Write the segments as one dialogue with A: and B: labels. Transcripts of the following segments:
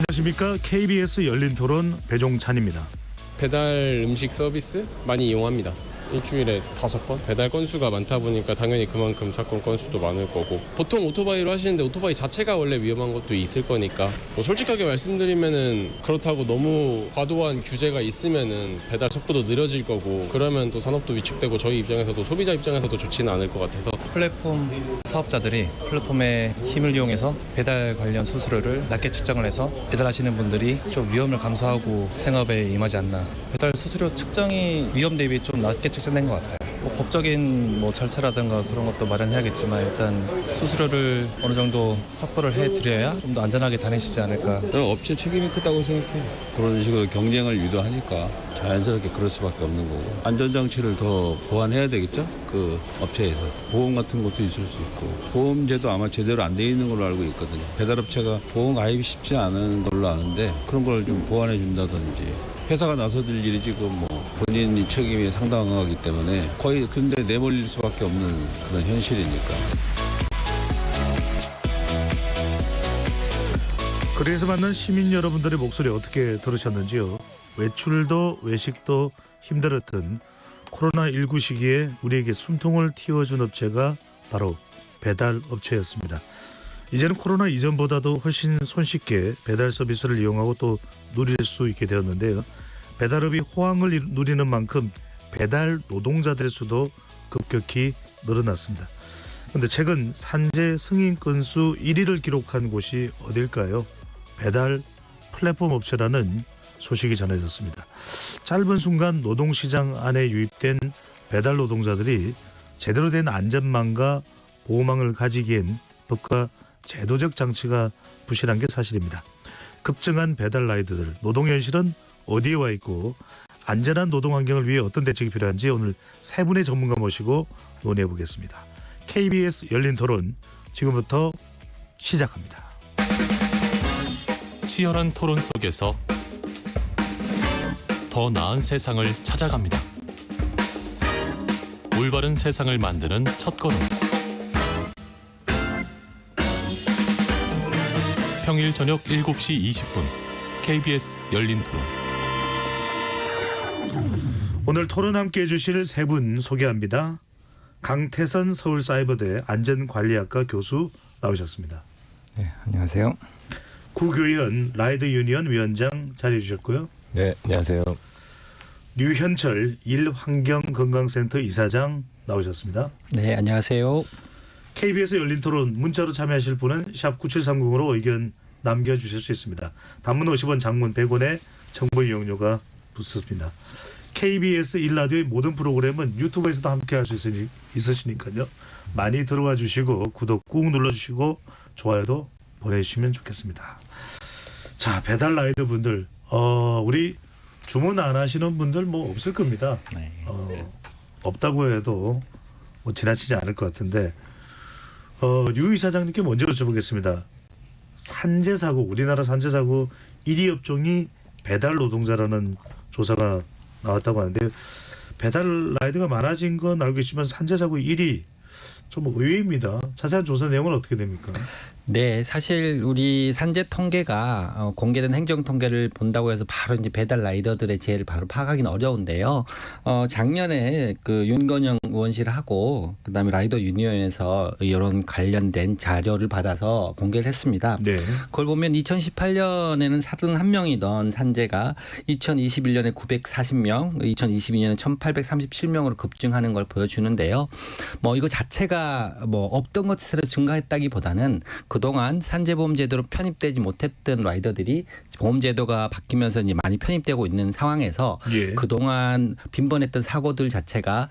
A: 안녕하십니까. KBS 열린 토론 배종찬입니다.
B: 배달 음식 서비스 많이 이용합니다. 일주일에 5번 배달 건수가 많다 보니까 당연히 그만큼 사건 건수도 많을 거고, 보통 오토바이로 하시는데 오토바이 자체가 원래 위험한 것도 있을 거니까 뭐 솔직하게 말씀드리면은 그렇다고 너무 과도한 규제가 있으면은 배달 속도도 느려질 거고, 그러면 또 산업도 위축되고 저희 입장에서도 소비자 입장에서도 좋지는 않을 것 같아서.
C: 플랫폼 사업자들이 플랫폼의 힘을 이용해서 배달 관련 수수료를 낮게 측정을 해서 배달하시는 분들이 좀 위험을 감수하고 생업에 임하지 않나. 배달 수수료 측정이 위험 대비 좀 낮게 측정된 것 같아요. 뭐 법적인 절차라든가 그런 것도 마련해야겠지만 일단 수수료를 어느 정도 확보를 해드려야 좀 더 안전하게 다니시지 않을까.
D: 저는 업체 책임이 크다고 생각해요. 그런 식으로 경쟁을 유도하니까 자연스럽게 그럴 수밖에 없는 거고, 안전장치를 더 보완해야 되겠죠. 그 업체에서 보험 같은 것도 있을 수 있고, 보험제도 아마 제대로 안 돼 있는 걸로 알고 있거든요. 배달업체가 보험 가입이 쉽지 않은 걸로 아는데 그런 걸 좀 보완해 준다든지, 회사가 나서줄 일이 지금 뭐 본인 책임이 상당하기 때문에 거의 근데 내몰릴 수밖에 없는 그런 현실이니까.
A: 그래서 만난 시민 여러분들의 목소리 어떻게 들으셨는지요? 외출도 외식도 힘들었던 코로나19 시기에 우리에게 숨통을 틔워준 업체가 바로 배달업체였습니다. 이제는 코로나 이전보다도 훨씬 손쉽게 배달 서비스를 이용하고 또 누릴 수 있게 되었는데요. 배달업이 호황을 누리는 만큼 배달 노동자들의 수도 급격히 늘어났습니다. 그런데 최근 산재 승인 건수 1위를 기록한 곳이 어딜까요? 배달 플랫폼 업체라는 소식이 전해졌습니다. 짧은 순간 노동시장 안에 유입된 배달 노동자들이 제대로 된 안전망과 보호망을 가지기엔 법과 제도적 장치가 부실한 게 사실입니다. 급증한 배달 라이더들, 노동 현실은 어디에 와 있고 안전한 노동 환경을 위해 어떤 대책이 필요한지 오늘 세 분의 전문가 모시고 논의해 보겠습니다. KBS 열린 토론 지금부터 시작합니다.
E: 치열한 토론 속에서 더 나은 세상을 찾아갑니다. 올바른 세상을 만드는 첫걸음. 평일 저녁 7시 20분 KBS 열린 토론.
A: 오늘 토론 함께 해주실 세 분 소개합니다. 강태선 서울사이버대 안전관리학과 교수 나오셨습니다.
C: 네, 안녕하세요.
A: 구교연 라이더 유니언 위원장 자리해 주셨고요.
F: 네, 안녕하세요.
A: 류현철 일환경건강센터 이사장 나오셨습니다.
G: 네, 안녕하세요.
A: KBS 열린 토론 문자로 참여하실 분은 샵 9730으로 의견 남겨주실 수 있습니다. 단문 50원, 장문 100원에 정보 이용료가 붙습니다. KBS 1라디오의 모든 프로그램은 유튜브에서도 함께할 수 있으시니까요. 많이 들어와 주시고 구독 꾹 눌러주시고 좋아요도 보내주시면 좋겠습니다. 자, 배달 라이더 분들, 우리 주문 안 하시는 분들 뭐 없을 겁니다. 없다고 해도 뭐 지나치지 않을 것 같은데, 류 이사장님께 먼저 여쭤보겠습니다. 산재사고, 우리나라 산재사고 1위 업종이 배달 노동자라는 조사가 나왔다고 하는데, 배달 라이더가 많아진 건 알고 계시지만 산재사고 1위 좀 의외입니다. 자세한 조사 내용은 어떻게 됩니까?
G: 네, 사실 우리 산재 통계가 공개된 행정 통계를 본다고 해서 바로 이제 배달 라이더들의 재해를 바로 파악하기는 어려운데요. 작년에 그 윤건영 의원실하고 그다음에 라이더 유니언에서 이런 관련된 자료를 받아서 공개를 했습니다.
A: 네.
G: 그걸 보면 2018년에는 31명이던 산재가 2021년에 940명, 2022년에 1837명으로 급증하는 걸 보여주는데요. 뭐 이거 자체가 뭐 없던 것처럼 증가했다기보다는 그동안 산재보험제도로 편입되지 못했던 라이더들이 보험제도가 바뀌면서 이제 많이 편입되고 있는 상황에서
A: 예.
G: 그동안 빈번했던 사고들 자체가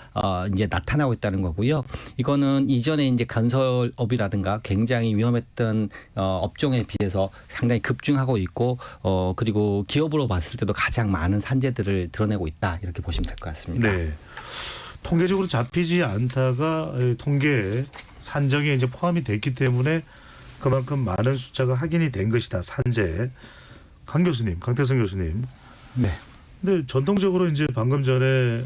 G: 이제 나타나고 있다는 거고요. 이거는 이전에 이제 건설업이라든가 굉장히 위험했던 업종에 비해서 상당히 급증하고 있고, 그리고 기업으로 봤을 때도 가장 많은 산재들을 드러내고 있다, 이렇게 보시면 될 것 같습니다.
A: 네. 통계적으로 잡히지 않다가 통계에 산정에 이제 포함이 됐기 때문에 그만큼 많은 숫자가 확인이 된 것이다. 산재. 강 교수님, 강태성 교수님.
C: 네.
A: 근데 전통적으로 이제 방금 전에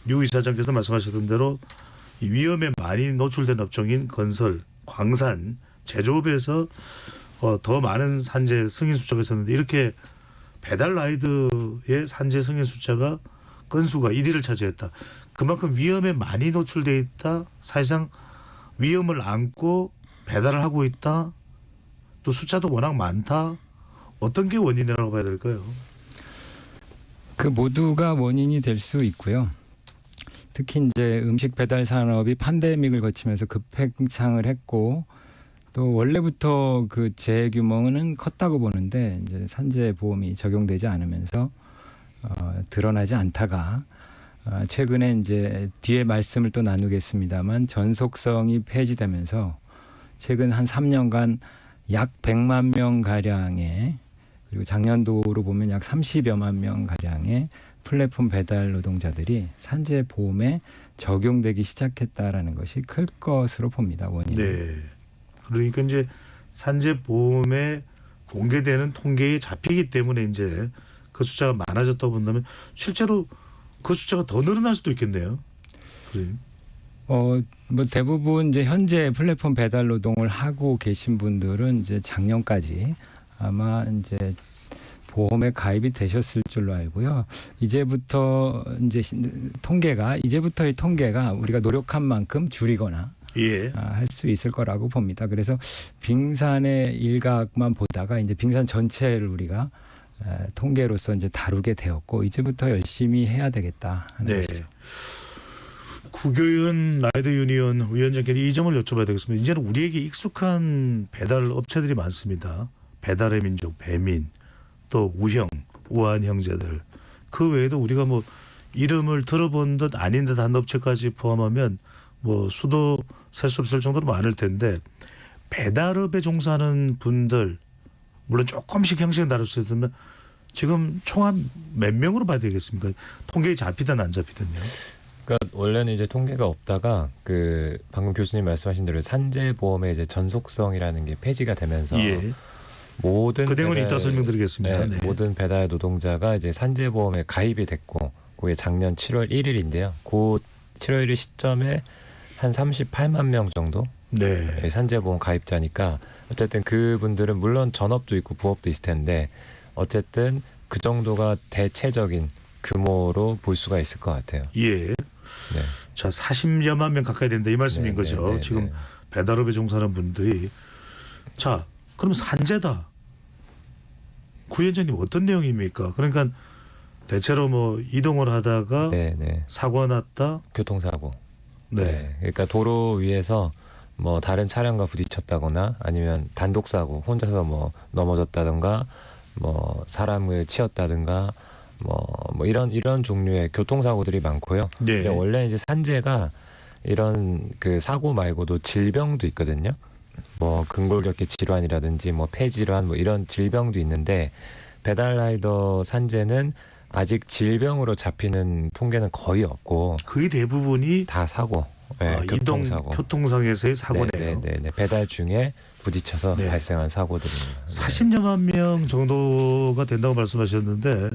A: 류 이사장께서 말씀하셨던 대로 이 위험에 많이 노출된 업종인 건설, 광산, 제조업에서 더 많은 산재 승인 숫자가 있었는데 이렇게 배달 라이드의 산재 승인 숫자가 건수가 1위를 차지했다. 그만큼 위험에 많이 노출돼 있다. 사실상 위험을 안고 배달을 하고 있다. 또 숫자도 워낙 많다. 어떤 게 원인이라고 봐야 될까요?
F: 그 모두가 원인이 될 수 있고요. 특히 이제 음식 배달 산업이 팬데믹을 거치면서 급팽창을 했고 또 원래부터 그 재해 규모는 컸다고 보는데 이제 산재 보험이 적용되지 않으면서 드러나지 않다가 최근에 이제 뒤에 말씀을 또 나누겠습니다만 전속성이 폐지되면서 최근 한 3년간 약 100만 명 가량의 그리고 작년도로 보면 약 30여만 명 가량의 플랫폼 배달 노동자들이 산재 보험에 적용되기 시작했다라는 것이 클 것으로 봅니다. 원인.
A: 네. 그러니까 이제 산재 보험에 공개되는 통계에 잡히기 때문에 이제 그 숫자가 많아졌다고 본다면 실제로 그 숫자가 더 늘어날 수도 있겠네요. 그래.
F: 뭐 대부분 이제 현재 플랫폼 배달 노동을 하고 계신 분들은 이제 작년까지 아마 이제 보험에 가입이 되셨을 줄로 알고요. 이제부터 이제 이제부터의 통계가 우리가 노력한 만큼 줄이거나
A: 예.
F: 할 수 있을 거라고 봅니다. 그래서 빙산의 일각만 보다가 이제 빙산 전체를 우리가 통계로서 이제 다루게 되었고 이제부터 열심히 해야 되겠다 하는
A: 네.
F: 것이죠.
A: 구교연 라이드 유니언 위원장께 이 점을 여쭤봐야 되겠습니다. 이제는 우리에게 익숙한 배달 업체들이 많습니다. 배달의 민족, 배민, 또 우형, 우한 형제들. 그 외에도 우리가 뭐 이름을 들어본 듯 아닌 듯한 업체까지 포함하면 뭐 수도 셀 수 없을 정도로 많을 텐데 배달업에 종사하는 분들 물론 조금씩 형식은 다를 수 있지만 지금 총 한 몇 명으로 봐야 되겠습니까? 통계에 잡히든 안 잡히든요.
H: 그러니까 원래는 이제 통계가 없다가 그 방금 교수님 말씀하신 대로 산재 보험의 이제 전속성이라는 게 폐지가 되면서
A: 예.
H: 모든
A: 그 내용은 이따 설명드리겠습니다. 네.
H: 모든 배달 노동자가 이제 산재 보험에 가입이 됐고 그게 작년 7월 1일인데요. 그 7월 1일 시점에 한 38만 명 정도
A: 네.
H: 산재 보험 가입자니까 어쨌든 그분들은 물론 전업도 있고 부업도 있을 텐데 어쨌든 그 정도가 대체적인 규모로 볼 수가 있을 것 같아요.
A: 예.
H: 네.
A: 자, 40여만 명 가까이 된다 이 말씀인
H: 네,
A: 거죠.
H: 네, 네,
A: 지금
H: 네.
A: 배달업에 종사하는 분들이. 자, 그럼 산재다. 구 위원장님 어떤 내용입니까? 그러니까 대체로 뭐 이동을 하다가
H: 네, 네.
A: 사고가 났다.
H: 교통사고.
A: 네.
H: 네. 그러니까 도로 위에서 뭐 다른 차량과 부딪혔다거나 아니면 단독 사고 혼자서 뭐 넘어졌다든가 뭐 사람을 치였다든가 뭐 이런 종류의 교통사고들이 많고요.
A: 네.
H: 근데 원래 이제 산재가 이런 그 사고 말고도 질병도 있거든요. 뭐 근골격계 질환이라든지 뭐 폐질환 뭐 이런 질병도 있는데 배달 라이더 산재는 아직 질병으로 잡히는 통계는 거의 없고
A: 거의 대부분이
H: 다 사고, 네,
A: 이동
H: 교통사고.
A: 교통상에서의 사고네요.
H: 네. 배달 중에 부딪혀서
A: 네.
H: 발생한 사고들입니다.
A: 40여만 명 정도가 된다고 말씀하셨는데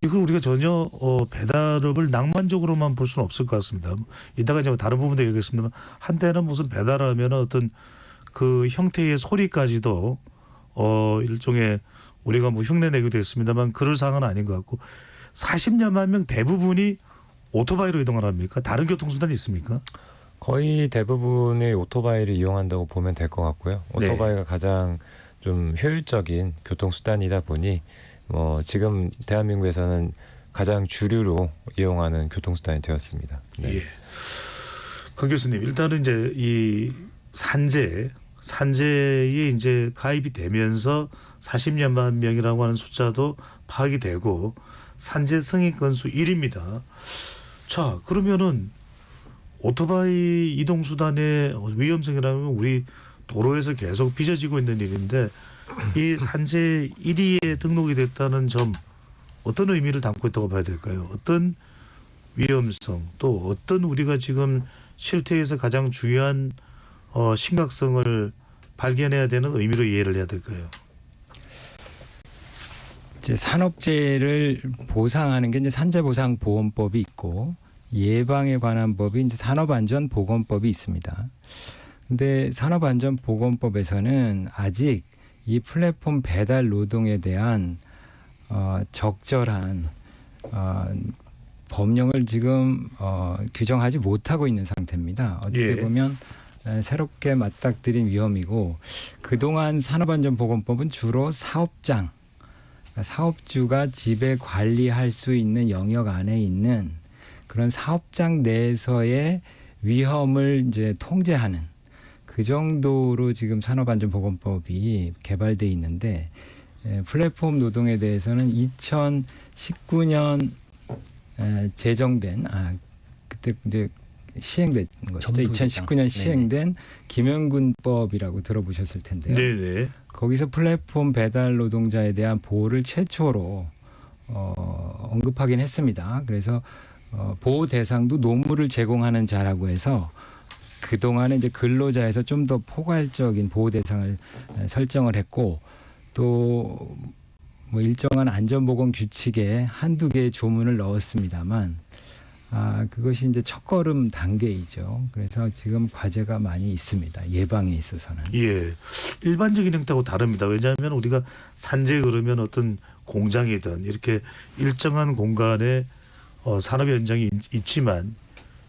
A: 이걸 우리가 전혀 배달업을 낭만적으로만 볼 수는 없을 것 같습니다. 이따가 이제 다른 부분도 얘기했습니다만 한때는 무슨 배달하면 어떤 그 형태의 소리까지도 일종의 우리가 뭐 흉내 내기도 했습니다만 그럴 상황은 아닌 것 같고 40여만 명 대부분이 오토바이로 이동을 합니까? 다른 교통수단이 있습니까?
H: 거의 대부분의 오토바이를 이용한다고 보면 될 것 같고요.
A: 네.
H: 오토바이가 가장 좀 효율적인 교통수단이다 보니 뭐 지금 대한민국에서는 가장 주류로 이용하는 교통수단이 되었습니다. 네.
A: 예. 강 교수님 일단은 이제 이 산재에 이제 가입이 되면서 40여만 명이라고 하는 숫자도 파악이 되고 산재 승인 건수 1위입니다. 자, 그러면은 오토바이 이동 수단의 위험성이라는 건 우리 도로에서 계속 빚어지고 있는 일인데 이 산재 1위에 등록이 됐다는 점 어떤 의미를 담고 있다고 봐야 될까요? 어떤 위험성 또 어떤 우리가 지금 실태에서 가장 중요한 심각성을 발견해야 되는 의미로 이해를 해야 될까요?
F: 이제 산업재해를 보상하는 게 이제 산재보상보험법이 있고 예방에 관한 법이 이제 산업안전보건법이 있습니다. 근데 산업안전보건법에서는 아직 이 플랫폼 배달 노동에 대한 적절한 법령을 지금 규정하지 못하고 있는 상태입니다. 어떻게
A: 예.
F: 보면 새롭게 맞닥뜨린 위험이고 그동안 산업안전보건법은 주로 사업장, 사업주가 지배 관리할 수 있는 영역 안에 있는 그런 사업장 내에서의 위험을 이제 통제하는 그 정도로 지금 산업안전보건법이 개발돼 있는데 플랫폼 노동에 대해서는 2019년 제정된 그때 이제 시행된 것이죠. 2019년 시행된 김영군법이라고 들어보셨을 텐데요.
A: 네네.
F: 거기서 플랫폼 배달 노동자에 대한 보호를 최초로 언급하긴 했습니다. 그래서 보호 대상도 노무를 제공하는 자라고 해서 그동안에 이제 근로자에서 좀 더 포괄적인 보호 대상을 설정을 했고 또 뭐 일정한 안전보건 규칙에 한두 개의 조문을 넣었습니다만 그것이 이제 첫걸음 단계이죠. 그래서 지금 과제가 많이 있습니다. 예방에 있어서는.
A: 예. 일반적인 형태하고 다릅니다. 왜냐하면 우리가 산재에 그러면 어떤 공장이든 이렇게 일정한 공간에 산업 현장이 있지만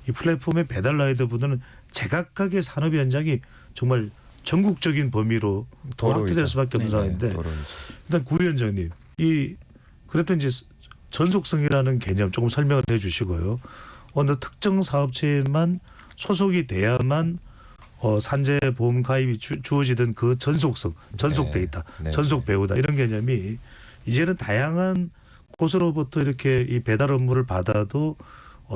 A: 이 플랫폼의 배달 라이더 분들은 제각각의 산업 현장이 정말 전국적인 범위로 확대될 수밖에 없는 상황인데 일단 구 위원장님 그랬던 이제 전속성이라는 개념 조금 설명을 해주시고요. 어느 특정 사업체에만 소속이 돼야만 산재 보험 가입이 주어지던 그 전속성, 전속 데이터, 전속 배우다 이런 개념이 이제는 다양한 곳으로부터 이렇게 이 배달 업무를 받아도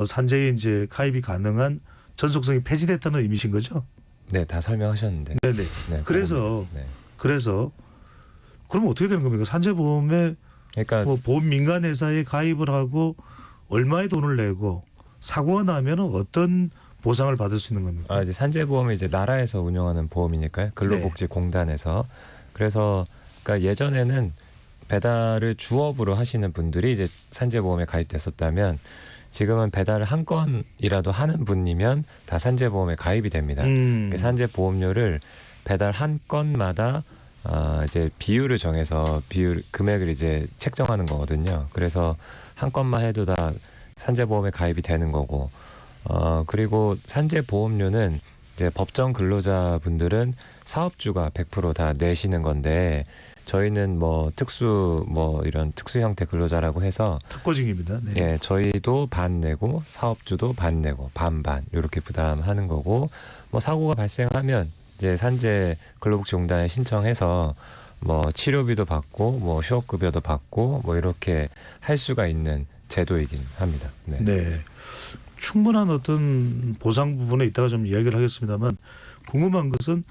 A: 산재에 이제 가입이 가능한 전속성이 폐지됐다는 의미신 거죠?
H: 네, 다 설명하셨는데.
A: 네네.
H: 네,
A: 그래서 그럼 어떻게 되는 겁니까? 산재보험에
H: 그러니까
A: 뭐 보험 민간 회사에 가입을 하고 얼마의 돈을 내고 사고가 나면 어떤 보상을 받을 수 있는 겁니까?
H: 이제 산재보험이 이제 나라에서 운영하는 보험이니까요. 근로복지공단에서. 그래서 그러니까 예전에는 배달을 주업으로 하시는 분들이 이제 산재보험에 가입됐었다면 지금은 배달을 한 건이라도 하는 분이면 다 산재보험에 가입이 됩니다. 산재보험료를 배달 한 건마다 이제 비율을 정해서 금액을 이제 책정하는 거거든요. 그래서 한 건만 해도 다 산재보험에 가입이 되는 거고, 그리고 산재보험료는 이제 법정 근로자분들은 사업주가 100% 다 내시는 건데 저희는 뭐 이런 특수 형태 근로자라고 해서
A: 특고증입니다. 네.
H: 예, 저희도 반 내고 사업주도 반 내고 반반 이렇게 부담하는 거고 뭐 사고가 발생하면 이제 산재 근로복지공단에 신청해서 뭐 치료비도 받고 뭐 휴업급여도 받고 뭐 이렇게 할 수가 있는 제도이긴 합니다. 네.
A: 네. 충분한 어떤 보상 부분에 이따가 좀 이야기를 하겠습니다만 궁금한 것은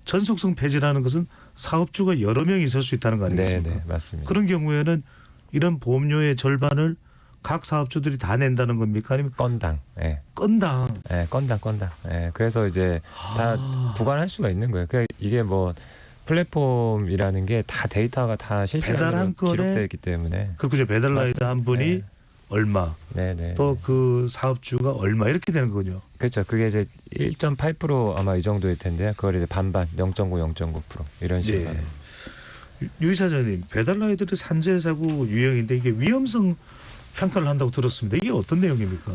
A: 전속성 폐지라는 것은 사업주가 여러 명이 있을 수 있다는 거 아니겠습니까?
H: 네, 맞습니다.
A: 그런 경우에는 이런 보험료의 절반을 각 사업주들이 다 낸다는 겁니까? 아니면
H: 건당. 예.
A: 건당.
H: 예, 건당. 예. 그래서 이제 다 부과할 수가 있는 거예요. 그러니까 이게 뭐 플랫폼이라는 게 다 데이터가 다 실시간으로 기록되어 있기 때문에.
A: 그렇군요. 배달 라이더 한 분이
H: 네.
A: 얼마,
H: 네네.
A: 또 그 사업주가 얼마 이렇게 되는 거군요.
H: 그렇죠. 그게 이제 1.8% 아마 이 정도일 텐데요. 그걸 이제 반반 0.9, 0.9% 이런 식으로.
A: 네. 유 이사장님, 배달 라이더의 산재 사고 유형인데 이게 위험성 평가를 한다고 들었습니다. 이게 어떤 내용입니까?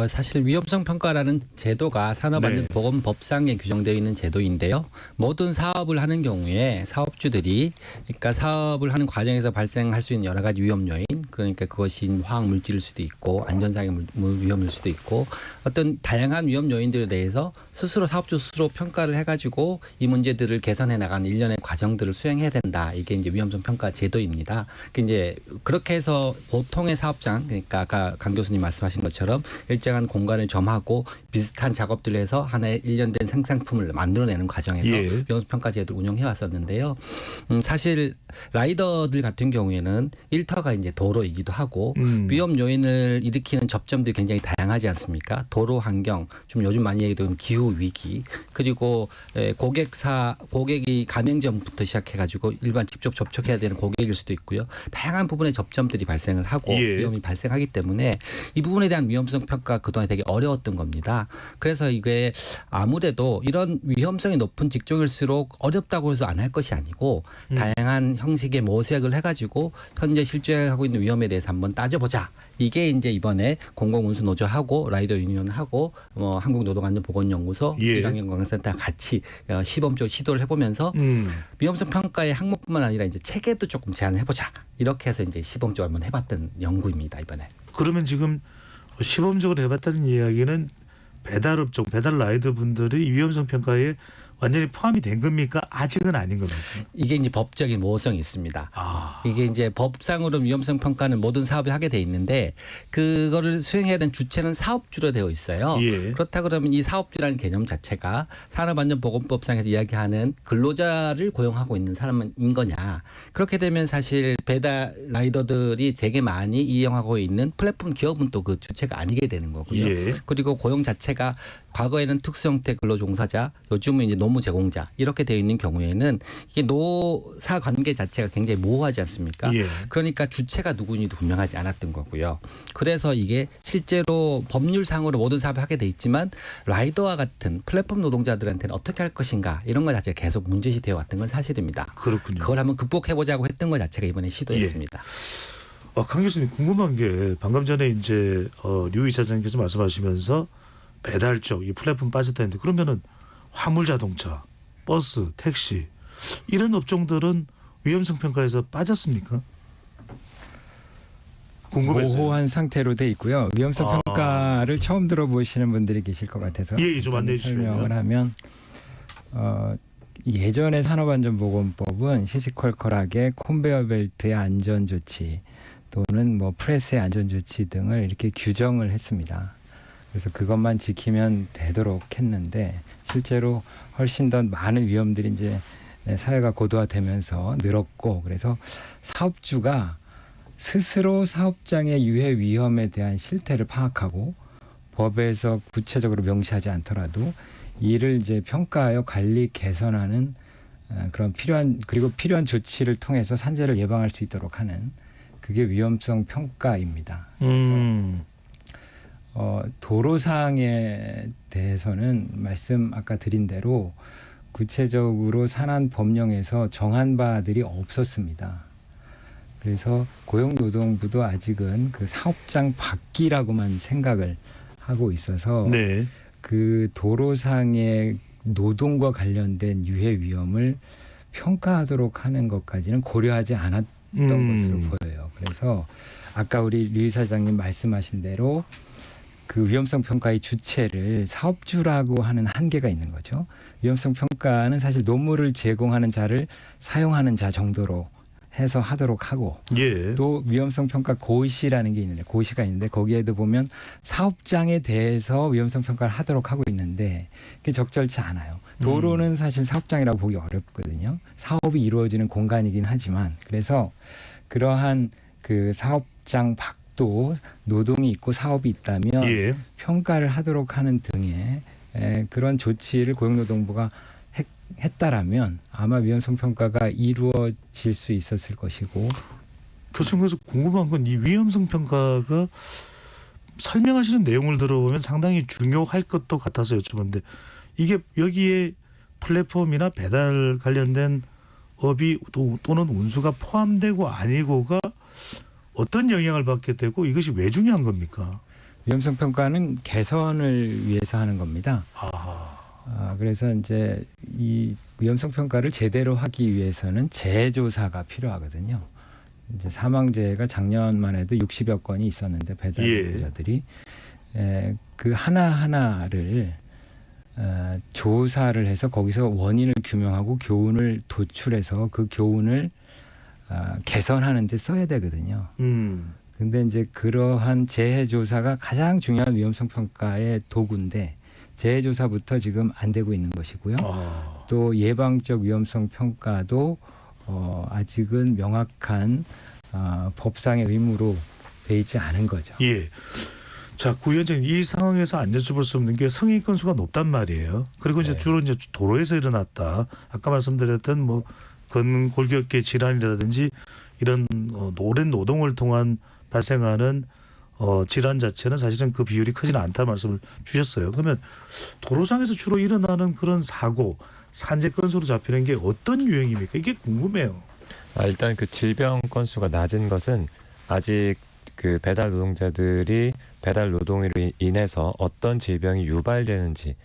G: 사실 위험성 평가라는 제도가 산업안전보건법상에 규정되어 있는 제도인데요. 모든 사업을 하는 경우에 사업주들이 그러니까 사업을 하는 과정에서 발생할 수 있는 여러 가지 위험 요인, 그러니까 그것이 화학 물질일 수도 있고 안전상의 위험일 수도 있고 어떤 다양한 위험 요인들에 대해서 사업주 스스로 평가를 해가지고 이 문제들을 개선해 나가는 일련의 과정들을 수행해야 된다. 이게 이제 위험성 평가 제도입니다. 이제 그렇게 해서 보통의 사업장, 그러니까 아까 강 교수님 말씀하신 것처럼 일정한 공간을 점하고 비슷한 작업들을 해서 하나의 일련된 생산품을 만들어내는 과정에서 위험성 평가 제도를 운영해 왔었는데요. 사실 라이더들 같은 경우에는 일터가 이제 도로이기도 하고 위험 요인을 일으키는 접점들이 굉장히 다양하지 않습니까? 도로 환경, 좀 요즘 많이 얘기되는 기후 위기, 그리고 고객이 가맹점부터 시작해가지고 일반 직접 접촉해야 되는 고객일 수도 있고요. 다양한 부분의 접점들이 발생을 하고
A: 예.
G: 위험이 발생하기 때문에 이 부분에 대한 위험성 평가 그동안에 되게 어려웠던 겁니다. 그래서 이게 아무래도 이런 위험성이 높은 직종일수록 어렵다고 해서 안 할 것이 아니고 다양한 형식의 모색을 해가지고 현재 실제하고 있는 위험에 대해서 한번 따져보자. 이게 이제 이번에 공공운수노조하고 라이더 유니온하고 한국노동안전보건연구소,
A: 예.
G: 기강연구센터 같이 시범적으로 시도를 해보면서 위험성 평가의 항목뿐만 아니라 이제 체계도 조금 제안을 해보자. 이렇게 해서 이제 시범적으로 한번 해봤던 연구입니다, 이번에.
A: 그러면 지금 시범적으로 해봤다는 이야기는 배달업종, 배달 라이더 분들이 위험성 평가에 완전히 포함이 된 겁니까? 아직은 아닌 겁니까?
G: 이게 이제 법적인 모호성이 있습니다.
A: 아.
G: 이게 이제 법상으로 위험성 평가는 모든 사업이 하게 돼 있는데 그거를 수행해야 되는 주체는 사업주로 되어 있어요.
A: 예.
G: 그렇다 그러면 이 사업주라는 개념 자체가 산업안전보건법상에서 이야기하는 근로자를 고용하고 있는 사람인 거냐. 그렇게 되면 사실 배달 라이더들이 되게 많이 이용하고 있는 플랫폼 기업은 또 그 주체가 아니게 되는 거고요.
A: 예.
G: 그리고 고용 자체가 과거에는 특수 형태 근로 종사자, 요즘은 이제 노무 제공자 이렇게 되어 있는 경우에는 이게 노사 관계 자체가 굉장히 모호하지 않습니까?
A: 예.
G: 그러니까 주체가 누구인지도 분명하지 않았던 거고요. 그래서 이게 실제로 법률상으로 모든 사업을 하게 돼 있지만 라이더와 같은 플랫폼 노동자들한테는 어떻게 할 것인가 이런 것 자체가 계속 문제시 되어 왔던 건 사실입니다.
A: 그렇군요.
G: 그걸 한번 극복해보자고 했던 것 자체가 이번에 시도했습니다.
A: 강 교수님 궁금한 게 방금 전에 이제 류 이사장께서 말씀하시면서 배달 쪽 이 플랫폼 빠졌다는데 그러면은 화물 자동차, 버스, 택시 이런 업종들은 위험성 평가에서 빠졌습니까? 궁금해서요.
F: 모호한 상태로 돼 있고요. 위험성 평가를 처음 들어보시는 분들이 계실 것 같아서
A: 예, 좀 안내해 주시면요.
F: 설명을 하면 예전의 산업안전보건법은 시시콜콜하게 컨베이어 벨트의 안전조치 또는 뭐 프레스의 안전조치 등을 이렇게 규정을 했습니다. 그래서 그것만 지키면 되도록 했는데 실제로 훨씬 더 많은 위험들이 이제 사회가 고도화되면서 늘었고 그래서 사업주가 스스로 사업장의 유해 위험에 대한 실태를 파악하고 법에서 구체적으로 명시하지 않더라도 이를 이제 평가하여 관리 개선하는 그런 필요한 조치를 통해서 산재를 예방할 수 있도록 하는 그게 위험성 평가입니다. 도로상에 대해서는 말씀 아까 드린 대로 구체적으로 산안 법령에서 정한 바들이 없었습니다. 그래서 고용노동부도 아직은 그 사업장 밖이라고만 생각을 하고 있어서
A: 네.
F: 그 도로상의 노동과 관련된 유해 위험을 평가하도록 하는 것까지는 고려하지 않았던 것으로 보여요. 그래서 아까 우리 류 이사장님 말씀하신 대로 그 위험성 평가의 주체를 사업주라고 하는 한계가 있는 거죠. 위험성 평가는 사실 노무를 제공하는 자를 사용하는 자 정도로 해서 하도록 하고
A: 예.
F: 또 위험성 평가 고시라는 게 있는데 고시가 있는데 거기에도 보면 사업장에 대해서 위험성 평가를 하도록 하고 있는데 그게 적절치 않아요. 도로는 사실 사업장이라고 보기 어렵거든요. 사업이 이루어지는 공간이긴 하지만 그래서 그러한 그 사업장 밖도 노동이 있고 사업이 있다면
A: 예.
F: 평가를 하도록 하는 등의 그런 조치를 고용노동부가 했다라면 아마 위험성 평가가 이루어질 수 있었을 것이고.
A: 교수님 그래서 궁금한 건 이 위험성 평가가 설명하시는 내용을 들어보면 상당히 중요할 것도 같아서 여쭤봤는데 이게 여기에 플랫폼이나 배달 관련된 업이 또는 운수가 포함되고 아니고가 어떤 영향을 받게 되고 이것이 왜 중요한 겁니까?
F: 위험성 평가는 개선을 위해서 하는 겁니다. 그래서 이제 이 위험성 평가를 제대로 하기 위해서는 재조사가 필요하거든요. 이제 사망재해가 작년만 해도 60여 건이 있었는데 배달 노동자들이 그 하나하나를 조사를 해서 거기서 원인을 규명하고 교훈을 도출해서 그 교훈을 개선하는 데 써야 되거든요. 근데 이제 그러한 재해조사가 가장 중요한 위험성 평가의 도구인데 재해조사부터 지금 안 되고 있는 것이고요. 또 예방적 위험성 평가도 아직은 명확한 법상의 의무로 돼 있지 않은 거죠.
A: 예. 자, 구위원장님, 이 상황에서 안 여쭤볼 수 없는 게 성인 건수가 높단 말이에요. 그리고 이제
H: 네.
A: 주로 이제 도로에서 일어났다. 아까 말씀드렸던 뭐 근골격계 질환이라든지 이런 오랜 노동을 통한 발생하는 질환 자체는 사실은 그 비율이 크지는 않다는 말씀을 주셨어요. 그러면 도로상에서 주로 일어나는 그런 사고, 산재 건수로 잡히는 게 어떤 유형입니까? 이게 궁금해요.
H: 일단 그 질병 건수가 낮은 것은 아직 그 배달 노동자들이 배달 노동으로 인해서 어떤 질병이 유발되는지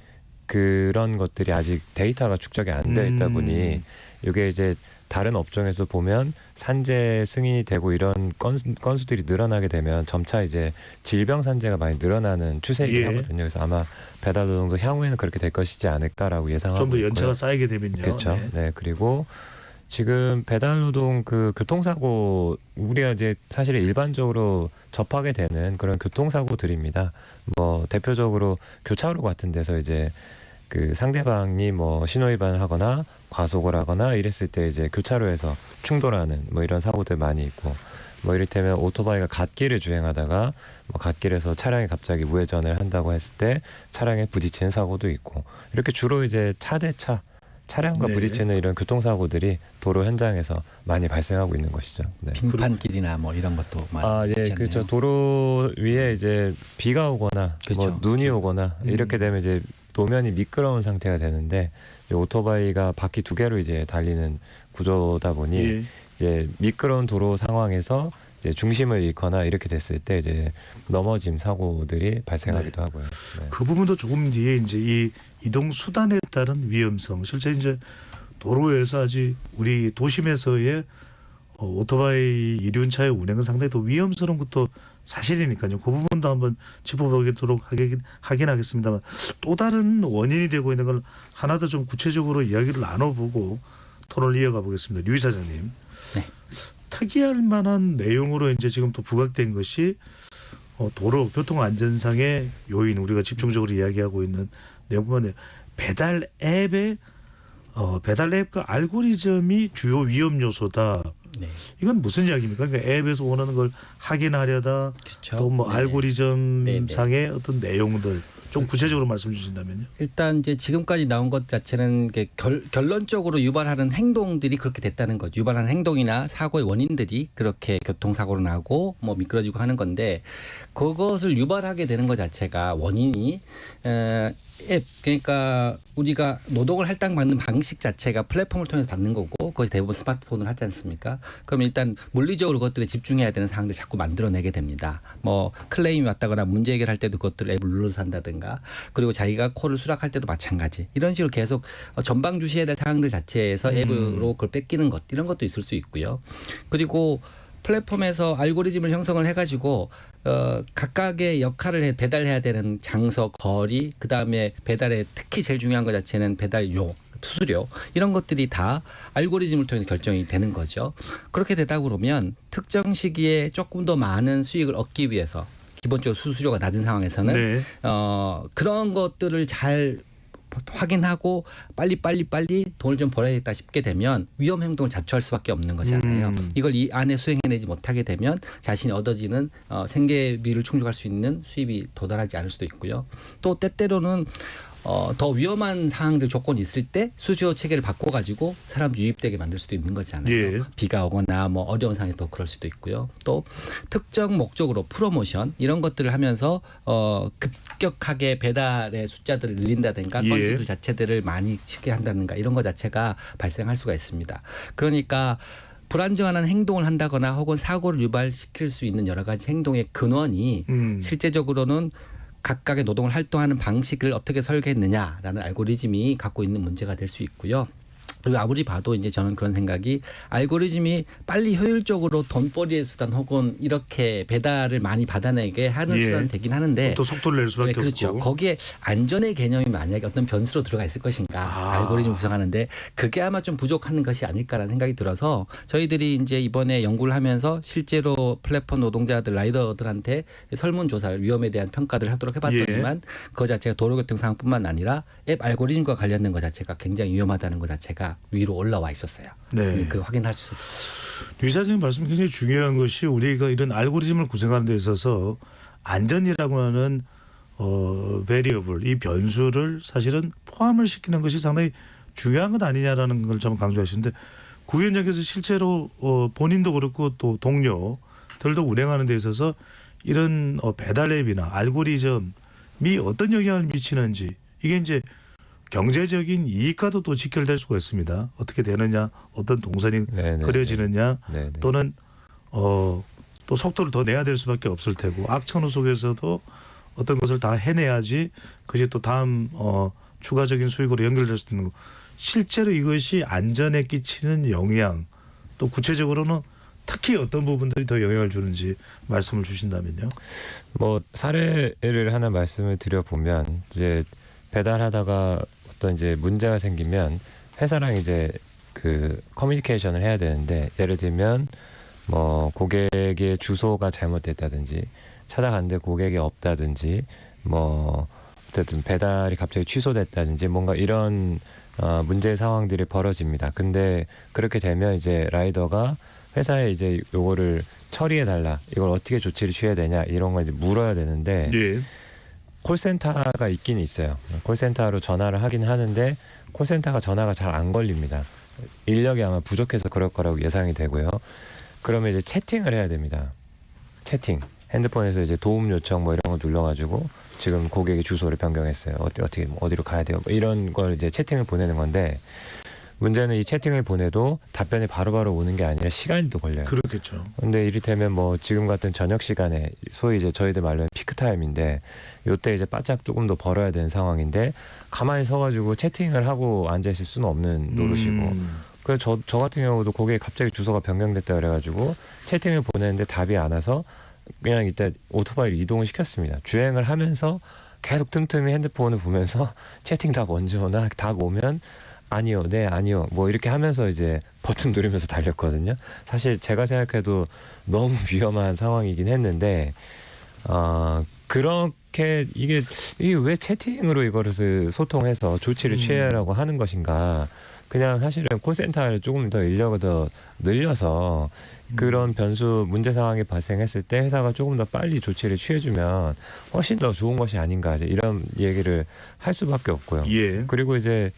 H: 그런 것들이 아직 데이터가 축적이 안 되어 있다 보니 이게 이제 다른 업종에서 보면 산재 승인이 되고 이런 건수들이 늘어나게 되면 점차 이제 질병 산재가 많이 늘어나는 추세이긴
A: 예.
H: 하거든요. 그래서 아마 배달 노동도 향후에는 그렇게 될 것이지 않을까라고 예상하고
A: 좀 더
H: 있고요.
A: 연차가 쌓이게 되면요.
H: 그렇죠.
A: 네.
H: 네. 그리고 지금 배달 노동 그 교통사고 우리가 이제 사실 일반적으로 접하게 되는 그런 교통사고들입니다. 뭐 대표적으로 교차로 같은 데서 이제 그 상대방이 뭐 신호위반을 하거나 과속을 하거나 이랬을 때 이제 교차로에서 충돌하는 뭐 이런 사고들 많이 있고, 뭐 이를테면 오토바이가 갓길을 주행하다가 뭐 갓길에서 차량이 갑자기 우회전을 한다고 했을 때 차량에 부딪히는 사고도 있고, 이렇게 주로 이제 차 대 차량과
A: 네.
H: 부딪히는 이런 교통사고들이 도로 현장에서 많이 발생하고 있는 것이죠. 네.
G: 빙판길이나 뭐 이런 것도 많이
H: 예,
G: 있지 않나요?
H: 그렇죠. 도로 위에 이제 비가 오거나
G: 그렇죠.
H: 뭐 눈이 오거나 이렇게 되면 이제 도면이 미끄러운 상태가 되는데, 이제 오토바이가 바퀴 두 개로 이제 달리는 구조다 보니
A: 예.
H: 이제 미끄러운 도로 상황에서 이제 중심을 잃거나 이렇게 됐을 때 이제 넘어짐 사고들이 발생하기도 하고요. 네.
A: 그 부분도 조금 뒤에 이제 이 이동 수단에 따른 위험성, 실제 이제 도로에서 아직 우리 도심에서의 오토바이 이륜차의 운행은 상당히 더 위험스러운 것도 사실이니까요. 그 부분도 한번 짚어보도록 하긴 하겠습니다만, 또 다른 원인이 되고 있는 걸 하나 더 좀 구체적으로 이야기를 나눠보고 토론을 이어가 보겠습니다. 류 이사장님.
G: 네.
A: 특이할 만한 내용으로 이제 지금 또 부각된 것이 도로 교통 안전상의 요인, 우리가 집중적으로 이야기하고 있는 내용뿐만 아니라 배달 앱의 배달 앱과 알고리즘이 주요 위험 요소다.
G: 네.
A: 이건 무슨 이야기입니까? 그러니까 앱에서 원하는 걸 확인하려다
G: 그렇죠.
A: 또 뭐
G: 네네.
A: 알고리즘
G: 네네.
A: 상의 어떤 내용들 좀 구체적으로 말씀 주신다면요.
G: 일단 이제 지금까지 나온 것 자체는 이게 결론적으로 유발하는 행동들이 그렇게 됐다는 거죠. 유발하는 행동이나 사고의 원인들이 그렇게 교통사고로 나고 뭐 미끄러지고 하는 건데, 그것을 유발하게 되는 것 자체가 원인이 앱, 그러니까 우리가 노동을 할당받는 방식 자체가 플랫폼을 통해서 받는 거고, 그것이 대부분 스마트폰으로 하지 않습니까? 그럼 일단 물리적으로 그것들에 집중해야 되는 사항들 자꾸 만들어내게 됩니다. 뭐 클레임이 왔다거나 문제 해결할 때도 그것들을 앱을 눌러서 한다든가, 그리고 자기가 콜을 수락할 때도 마찬가지. 이런 식으로 계속 전방주시해야 될 사항들 자체에서 앱으로 그걸 뺏기는 것, 이런 것도 있을 수 있고요. 그리고 플랫폼에서 알고리즘을 형성을 해가지고 각각의 역할을 배달해야 되는 장소, 거리, 그다음에 배달의 특히 제일 중요한 것 자체는 배달료, 수수료, 이런 것들이 다 알고리즘을 통해서 결정이 되는 거죠. 그렇게 되다 그러면 특정 시기에 조금 더 많은 수익을 얻기 위해서, 기본적으로 수수료가 낮은 상황에서는
A: 네.
G: 그런 것들을 잘 확인하고 빨리 돈을 좀 벌어야겠다 싶게 되면 위험 행동을 자초할 수밖에 없는 거잖아요. 이걸 이 안에 수행해내지 못하게 되면 자신이 얻어지는 생계비를 충족할 수 있는 수입이 도달하지 않을 수도 있고요. 또 때때로는 더 위험한 상황들 조건이 있을 때 수수료 체계를 바꿔가지고 사람 유입되게 만들 수도 있는 거잖아요.
A: 예.
G: 비가 오거나 뭐 어려운 상황이 또 그럴 수도 있고요. 또 특정 목적으로 프로모션 이런 것들을 하면서 급격하게 배달의 숫자들을 늘린다든가
A: 예.
G: 건수들 자체들을 많이 치게 한다든가 이런 것 자체가 발생할 수가 있습니다. 그러니까 불안정한 행동을 한다거나 혹은 사고를 유발시킬 수 있는 여러 가지 행동의 근원이 실제적으로는 각각의 노동을 활동하는 방식을 어떻게 설계했느냐라는 알고리즘이 갖고 있는 문제가 될 수 있고요. 그리고 아무리 봐도 이제 저는 그런 생각이, 알고리즘이 빨리 효율적으로 돈벌이의 수단 혹은 이렇게 배달을 많이 받아내게 하는
A: 예.
G: 수단 되긴 하는데,
A: 또 속도를 낼 수밖에
G: 네, 그렇죠.
A: 없고.
G: 거기에 안전의 개념이 만약에 어떤 변수로 들어가 있을 것인가, 알고리즘 구성하는데 그게 아마 좀 부족한 것이 아닐까라는 생각이 들어서, 저희들이 이제 이번에 연구를 하면서 실제로 플랫폼 노동자들, 라이더들한테 설문조사를, 위험에 대한 평가를 하도록 해봤더니만 그 자체가 도로교통 상황뿐만 아니라 앱 알고리즘과 관련된 것 자체가 굉장히 위험하다는 것 자체가 자체가 위로 올라와 있었어요.
A: 네.
G: 그 확인할 수
A: 류 이사장님 말씀 굉장히 중요한 것이 우리가 이런 알고리즘을 구성하는 데 있어서 안전이라고 하는 베리어블 이 변수를 사실은 포함을 시키는 것이 상당히 중요한 것 아니냐라는 걸 좀 강조하시는데 구 위원장께서 실제로 본인도 그렇고 또 동료들도 운행하는 데 있어서 이런 배달 앱이나 알고리즘이 어떤 영향을 미치는지 이게 이제 경제적인 이익과도 또 직결될 수가 있습니다. 어떻게 되느냐, 어떤 동선이
H: 네네.
A: 그려지느냐,
H: 네네.
A: 또는 또 속도를 더 내야 될 수밖에 없을 테고 악천후 속에서도 어떤 것을 다 해내야지 그것이 또 다음 추가적인 수익으로 연결될 수 있는 거. 실제로 이것이 안전에 끼치는 영향 또 구체적으로는 특히 어떤 부분들이 더 영향을 주는지 말씀을 주신다면요.
H: 뭐 사례를 하나 말씀을 드려보면 이제 배달하다가 어떤 이제 문제가 생기면 회사랑 이제 그 커뮤니케이션을 해야 되는데 예를 들면 뭐 고객의 주소가 잘못됐다든지 찾아갔는데 고객이 없다든지 뭐 어쨌든 배달이 갑자기 취소됐다든지 뭔가 이런 문제 상황들이 벌어집니다. 근데 그렇게 되면 이제 라이더가 회사에 이제 요거를 처리해 달라. 이걸 어떻게 조치를 취해야 되냐 이런 거 이제 물어야 되는데
A: 예.
H: 콜센터가 있긴 있어요. 콜센터로 전화를 하긴 하는데 콜센터가 전화가 잘 안 걸립니다. 인력이 아마 부족해서 그럴 거라고 예상이 되고요. 그러면 이제 채팅을 해야 됩니다. 채팅. 핸드폰에서 이제 도움 요청 뭐 이런 거 눌러가지고 지금 고객의 주소를 변경했어요. 어떻게 어디로 가야 돼요? 뭐 이런 걸 이제 채팅을 보내는 건데 문제는 이 채팅을 보내도 답변이 바로바로 오는 게 아니라 시간이 또 걸려요.
A: 그렇겠죠.
H: 근데 이를테면 뭐 지금 같은 저녁 시간에 소위 이제 저희들 말로는 피크 타임인데 요때 이제 바짝 조금 더 벌어야 되는 상황인데 가만히 서가지고 채팅을 하고 앉아 있을 수는 없는 노릇이고. 그래서 저 같은 경우도 고객이 갑자기 주소가 변경됐다 그래가지고 채팅을 보내는데 답이 안 와서 그냥 이때 오토바이를 이동을 시켰습니다. 주행을 하면서 계속 틈틈이 핸드폰을 보면서 채팅 답 언제 오나 답 오면 아니요, 네, 아니요. 뭐 이렇게 하면서 이제 버튼 누르면서 달렸거든요. 사실 제가 생각해도 너무 위험한 상황이긴 했는데, 그렇게 이게 왜 채팅으로 이거를 소통해서 조치를 취하라고 하는 것인가. 그냥 사실은 콜센터를 조금 더 인력을 더 늘려서 그런 변수 문제 상황이 발생했을 때 회사가 조금 더 빨리 조치를 취해주면 훨씬 더 좋은 것이 아닌가 이제 이런 얘기를 할 수밖에 없고요.
A: 예.
H: 그리고 이제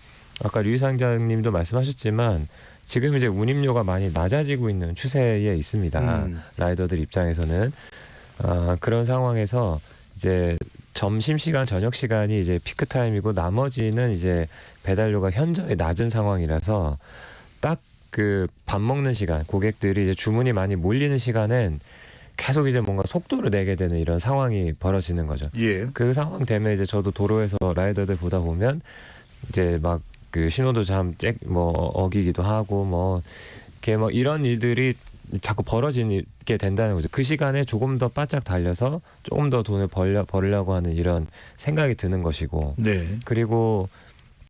H: 아까 류 이사장님도 말씀하셨지만 지금 이제 운임료가 많이 낮아지고 있는 추세에 있습니다. 라이더들 입장에서는 그런 상황에서 이제 점심시간, 저녁시간이 이제 피크 타임이고 나머지는 이제 배달료가 현저히 낮은 상황이라서 딱 그 밥 먹는 시간, 고객들이 이제 주문이 많이 몰리는 시간엔 계속 이제 뭔가 속도를 내게 되는 이런 상황이 벌어지는 거죠.
A: 예.
H: 그 상황 때문에 이제 저도 도로에서 라이더들 보다 보면 이제 막 그 신호도 참 뭐 어기기도 하고 뭐 이렇게 뭐 이런 일들이 자꾸 벌어지게 된다는 거죠. 그 시간에 조금 더 바짝 달려서 조금 더 돈을 벌려고 하는 이런 생각이 드는 것이고.
A: 네.
H: 그리고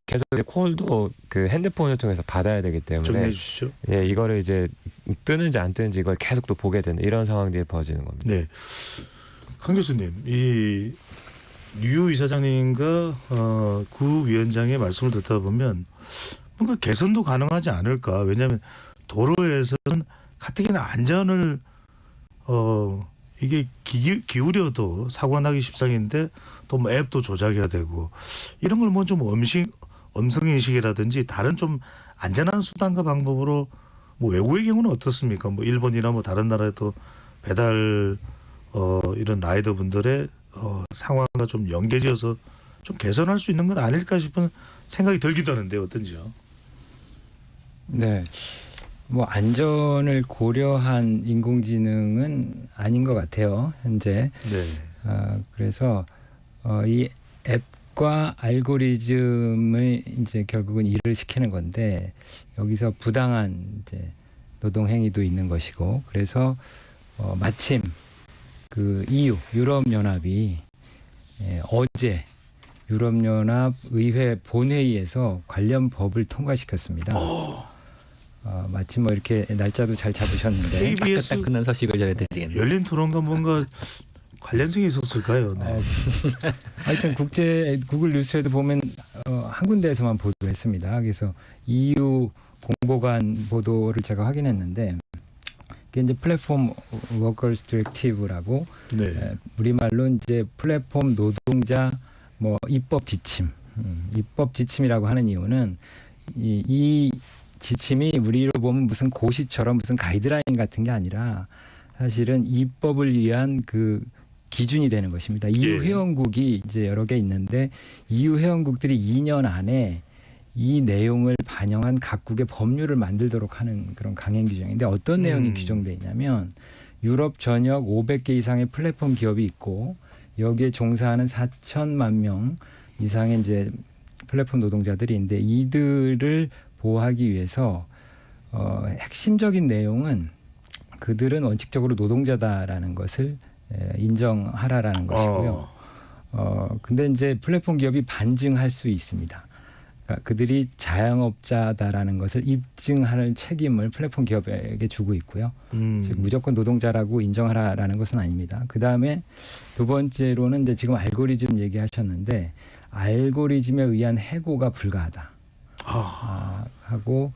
H: 계속 이제 콜도 그 핸드폰을 통해서 받아야 되기 때문에
A: 정리해 주시죠.
H: 예, 이거를 이제 뜨는지 안 뜨는지 이걸 계속 또 보게 되는 이런 상황들이 벌어지는 겁니다.
A: 네. 강 교수님, 이 류 이사장님과 구 위원장의 말씀을 듣다 보면 뭔가 개선도 가능하지 않을까. 왜냐하면 도로에서는 가뜩이나 안전을 이게 기울여도 사고가 나기 십상인데 또 뭐 앱도 조작해야 되고 이런 걸 뭐 좀 음성 인식이라든지 다른 좀 안전한 수단과 방법으로 뭐 외국의 경우는 어떻습니까? 뭐 일본이나 뭐 다른 나라에도 배달 이런 라이더 분들의 상황과 좀 연계지어서 좀 개선할 수 있는 건 아닐까 싶은 생각이 들기도 하는데 어떤지요?
F: 네. 뭐 안전을 고려한 인공지능은 아닌 것 같아요. 현재.
A: 네.
F: 그래서 이 앱과 알고리즘을 이제 결국은 일을 시키는 건데 여기서 부당한 이제 노동 행위도 있는 것이고 그래서 마침 그 EU 유럽 연합이 어제 유럽 연합 의회 본회의에서 관련 법을 통과시켰습니다. 마침 뭐 이렇게 날짜도 잘 잡으셨는데
A: KBS
G: 따끈따끈한 소식을 전해드리겠네요.
A: 열린 토론과 뭔가 관련성이 있었을까요? 네.
F: 하여튼 구글 뉴스에도 보면 한 군데에서만 보도를 했습니다. 그래서 EU 공보관 보도를 제가 확인했는데 이게 이제 플랫폼 워커스 디렉티브라고
A: 네.
F: 우리말로 이제 플랫폼 노동자 뭐 입법 지침, 입법 지침이라고 하는 이유는 이 지침이 우리로 보면 무슨 고시처럼 무슨 가이드라인 같은 게 아니라 사실은 입법을 위한 그 기준이 되는 것입니다. EU
A: 예.
F: 회원국이 이제 여러 개 있는데 EU 회원국들이 2년 안에 이 내용을 반영한 각국의 법률을 만들도록 하는 그런 강행 규정인데 어떤 내용이 규정돼 있냐면 유럽 전역 500개 이상의 플랫폼 기업이 있고 여기에 종사하는 4천만 명 이상의 이제 플랫폼 노동자들이 있는데 이들을 보호하기 위해서 핵심적인 내용은 그들은 원칙적으로 노동자다라는 것을 인정하라라는 것이고요. 근데 이제 플랫폼 기업이 반증할 수 있습니다. 그러니까 그들이 자영업자다라는 것을 입증하는 책임을 플랫폼 기업에게 주고 있고요. 즉 무조건 노동자라고 인정하라라는 것은 아닙니다. 그 다음에 두 번째로는 이제 지금 알고리즘 얘기하셨는데 알고리즘에 의한 해고가 불가하다. 하고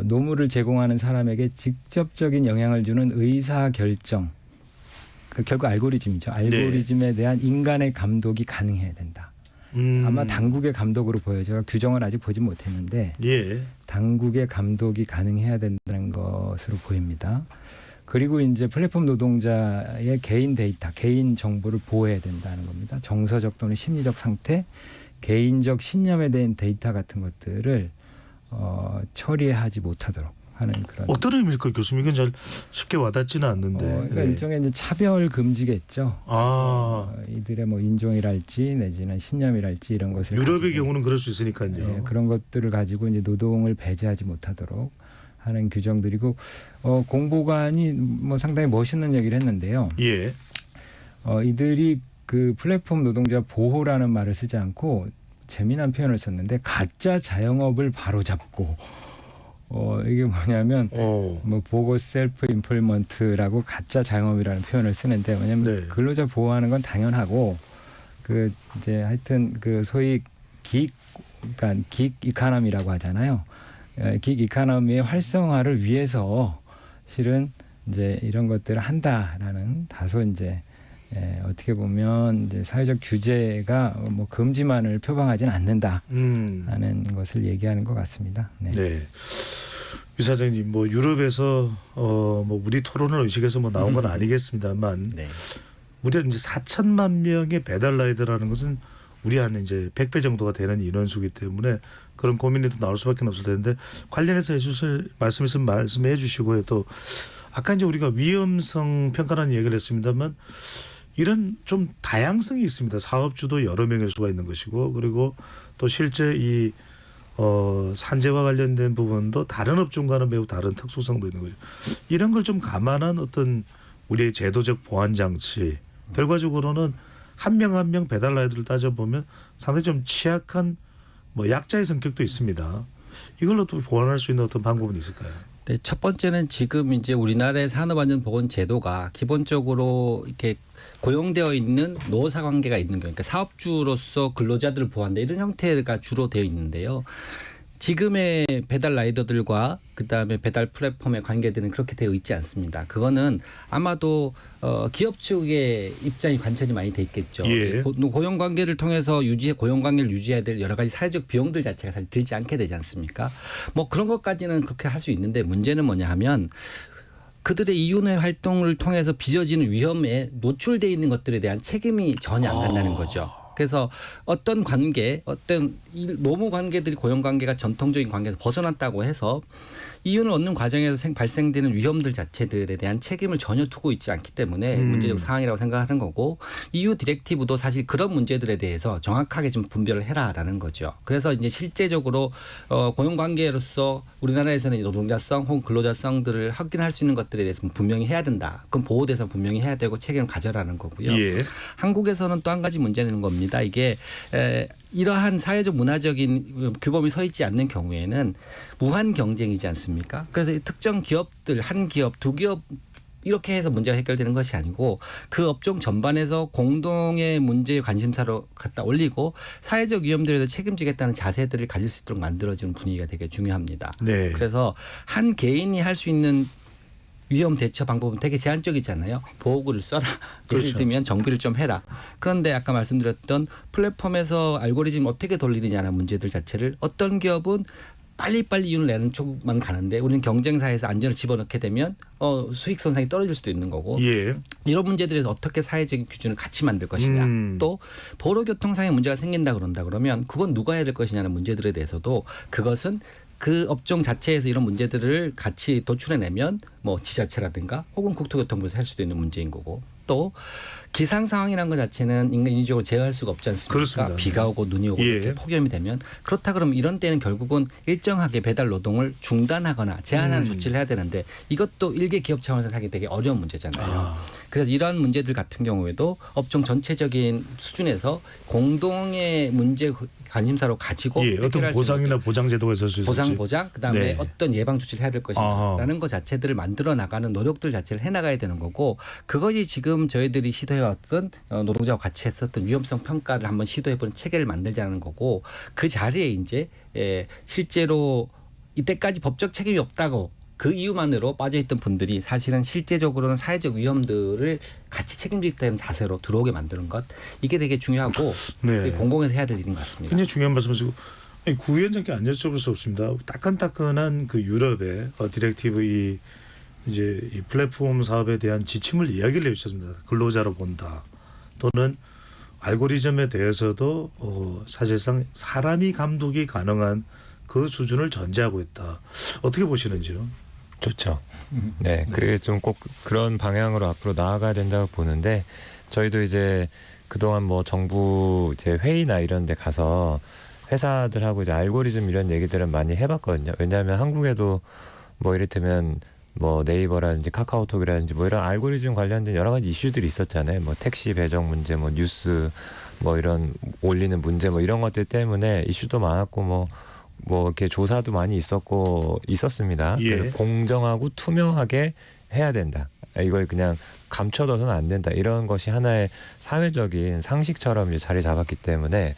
F: 노무를 제공하는 사람에게 직접적인 영향을 주는 의사 결정. 결국 알고리즘이죠. 알고리즘에 대한 인간의 감독이 가능해야 된다. 아마 당국의 감독으로 보여요. 제가 규정을 아직 보지 못했는데
A: 예.
F: 당국의 감독이 가능해야 된다는 것으로 보입니다. 그리고 이제 플랫폼 노동자의 개인 데이터, 개인 정보를 보호해야 된다는 겁니다. 정서적 또는 심리적 상태, 개인적 신념에 대한 데이터 같은 것들을 처리하지 못하도록 하는 그런.
A: 어떤 의미일까 교수님? 이건 잘 쉽게 와닿지는 않는데.
F: 그러니까 일종의 이제 차별 금지겠죠. 이들의 뭐 인종이랄지 내지는 신념이랄지 이런 것을
A: 유럽의
F: 가지고,
A: 경우는 그럴 수 있으니까요.
F: 그런 것들을 가지고 이제 노동을 배제하지 못하도록 하는 규정들이고 공보관이 뭐 상당히 멋있는 얘기를 했는데요.
A: 예.
F: 이들이 그 플랫폼 노동자 보호라는 말을 쓰지 않고 재미난 표현을 썼는데 가짜 자영업을 바로잡고 이게 뭐냐면 뭐 보고 셀프 임플먼트라고 가짜 자영업이라는 표현을 쓰는데 왜냐하면
A: 네.
F: 근로자 보호하는 건 당연하고 그 이제 하여튼 그 소위 그러니까 긱 이카노미라고 하잖아요. 긱 이카노미의 활성화를 위해서 실은 이제 이런 것들을 한다라는 다소 이제 어떻게 보면 이제 사회적 규제가 뭐 금지만을 표방하지는 않는다 하는 것을 얘기하는 것 같습니다. 네.
A: 네. 유 사장님, 뭐 유럽에서 뭐 우리 토론을 의식해서 뭐 나온 건 아니겠습니다만
G: 네.
A: 무려 이제 4천만 명의 배달 라이더라는 것은 우리 한 이제 100배 정도가 되는 인원수기 때문에 그런 고민이 또 나올 수밖에 없을 텐데 관련해서 해주실 말씀 있으면 말씀해 주시고요. 또 아까 이제 우리가 위험성 평가라는 얘기를 했습니다만 이런 좀 다양성이 있습니다. 사업주도 여러 명일 수가 있는 것이고 그리고 또 실제 이 산재와 관련된 부분도 다른 업종과는 매우 다른 특수성도 있는 거죠. 이런 걸 좀 감안한 어떤 우리의 제도적 보안 장치 결과적으로는 한 명 한 명 배달 라이더를 따져보면 상당히 좀 취약한 뭐 약자의 성격도 있습니다. 이걸로 또 보완할 수 있는 어떤 방법은 있을까요?
G: 네, 첫 번째는 지금 이제 우리나라의 산업안전보건제도가 기본적으로 이렇게 고용되어 있는 노사 관계가 있는 경우, 그러니까 사업주로서 근로자들을 보호한다 이런 형태가 주로 되어 있는데요. 지금의 배달 라이더들과 그다음에 배달 플랫폼의 관계들은 그렇게 되어 있지 않습니다. 그거는 아마도 기업 측의 입장이 관철이 많이 돼 있겠죠.
A: 예.
G: 고용 관계를 통해서 고용 관계를 유지해야 될 여러 가지 사회적 비용들 자체가 사실 들지 않게 되지 않습니까? 뭐 그런 것까지는 그렇게 할 수 있는데 문제는 뭐냐 하면 그들의 이윤회 활동을 통해서 빚어지는 위험에 노출돼 있는 것들에 대한 책임이 전혀 안 간다는 거죠. 그래서 어떤 관계, 어떤 노무 관계들이 고용 관계가 전통적인 관계에서 벗어났다고 해서 이윤을 얻는 과정에서 발생되는 위험들 자체들에 대한 책임을 전혀 두고 있지 않기 때문에 문제적 사항이라고 생각하는 거고 EU 디렉티브도 사실 그런 문제들에 대해서 정확하게 좀 분별을 해라라는 거죠. 그래서 이제 실제적으로 고용 관계로서 우리나라에서는 노동자성 혹은 근로자성들을 확인할 수 있는 것들에 대해서 분명히 해야 된다. 그럼 보호 대상 분명히 해야 되고 책임을 가져라는 거고요.
A: 예.
G: 한국에서는 또 한 가지 문제는 겁니다. 이게 이러한 사회적 문화적인 규범이 서 있지 않는 경우에는 무한 경쟁이지 않습니까? 그래서 특정 기업들 한 기업 두 기업 이렇게 해서 문제가 해결되는 것이 아니고 그 업종 전반에서 공동의 문제의 관심사로 갖다 올리고 사회적 위험들에 대해서 책임지겠다는 자세들을 가질 수 있도록 만들어주는 분위기가 되게 중요합니다.
A: 네.
G: 그래서 한 개인이 할 수 있는 위험 대처 방법은 되게 제한적이잖아요. 보호구를 써라. 예를
A: 그렇죠.
G: 들면 정비를 좀 해라. 그런데 아까 말씀드렸던 플랫폼에서 알고리즘 어떻게 돌리느냐는 문제들 자체를 어떤 기업은 빨리빨리 이윤을 내는 쪽만 가는데 우리는 경쟁사에서 안전을 집어넣게 되면 수익 선상이 떨어질 수도 있는 거고
A: 예.
G: 이런 문제들에서 어떻게 사회적인 기준을 같이 만들 것이냐 또 도로교통상의 문제가 생긴다 그런다 그러면 그건 누가 해야 될 것이냐는 문제들에 대해서도 그것은 그 업종 자체에서 이런 문제들을 같이 도출해내면 뭐 지자체라든가 혹은 국토교통부에서 할 수도 있는 문제인 거고 또 기상 상황이라는 것 자체는 인간적으로 제어할 수가 없지 않습니까?
A: 그렇습니다.
G: 비가 오고 눈이 오고
A: 예.
G: 이렇게 폭염이 되면 그렇다 그러면 이런 때는 결국은 일정하게 배달 노동을 중단하거나 제한하는 조치를 해야 되는데 이것도 일개 기업 차원에서 하기 되게 어려운 문제잖아요. 그래서 이런 문제들 같은 경우에도 업종 전체적인 수준에서 공동의 문제 관심사로 가지고
A: 예. 어떤
G: 해결할 수 있는
A: 보상이나 보장 제도가 있을 수 있을지.
G: 보장 그다음에
A: 네.
G: 어떤 예방 조치를 해야 될 것인가라는 것 자체들을 만들어 나가는 노력들 자체를 해나가야 되는 거고 그것이 지금 저희들이 시도해왔던 노동자와 같이 했었던 위험성 평가를 한번 시도해보는 체계를 만들자는 거고 그 자리에 이제 실제로 이때까지 법적 책임이 없다고 그 이유만으로 빠져있던 분들이 사실은 실제적으로는 사회적 위험들을 같이 책임지겠다는 자세로 들어오게 만드는 것 이게 되게 중요하고
A: 네.
G: 공공에서 해야 될 일인 것 같습니다.
A: 굉장히 중요한 말씀하시고 구위원장께 안 여쭤볼 수 없습니다. 따끈따끈한 그 유럽의 디렉티브 이제 이 플랫폼 사업에 대한 지침을 이야기를 해주셨습니다. 근로자로 본다. 또는 알고리즘에 대해서도 사실상 사람이 감독이 가능한 그 수준을 전제하고 있다. 어떻게 보시는지요?
H: 좋죠. 네, 그게 좀 꼭 그런 방향으로 앞으로 나아가야 된다고 보는데 저희도 이제 그동안 뭐 정부 이제 회의나 이런 데 가서 회사들하고 이제 알고리즘 이런 얘기들은 많이 해봤거든요. 왜냐하면 한국에도 뭐 이를테면 뭐 네이버라든지 카카오톡이라든지 뭐 이런 알고리즘 관련된 여러 가지 이슈들이 있었잖아요. 뭐 택시 배정 문제, 뭐 뉴스, 뭐 이런 올리는 문제, 뭐 이런 것들 때문에 이슈도 많았고 뭐 이렇게 조사도 많이 있었습니다.
A: 예.
H: 그래서 공정하고 투명하게 해야 된다. 이걸 그냥 감춰둬서는 안 된다. 이런 것이 하나의 사회적인 상식처럼 이제 자리 잡았기 때문에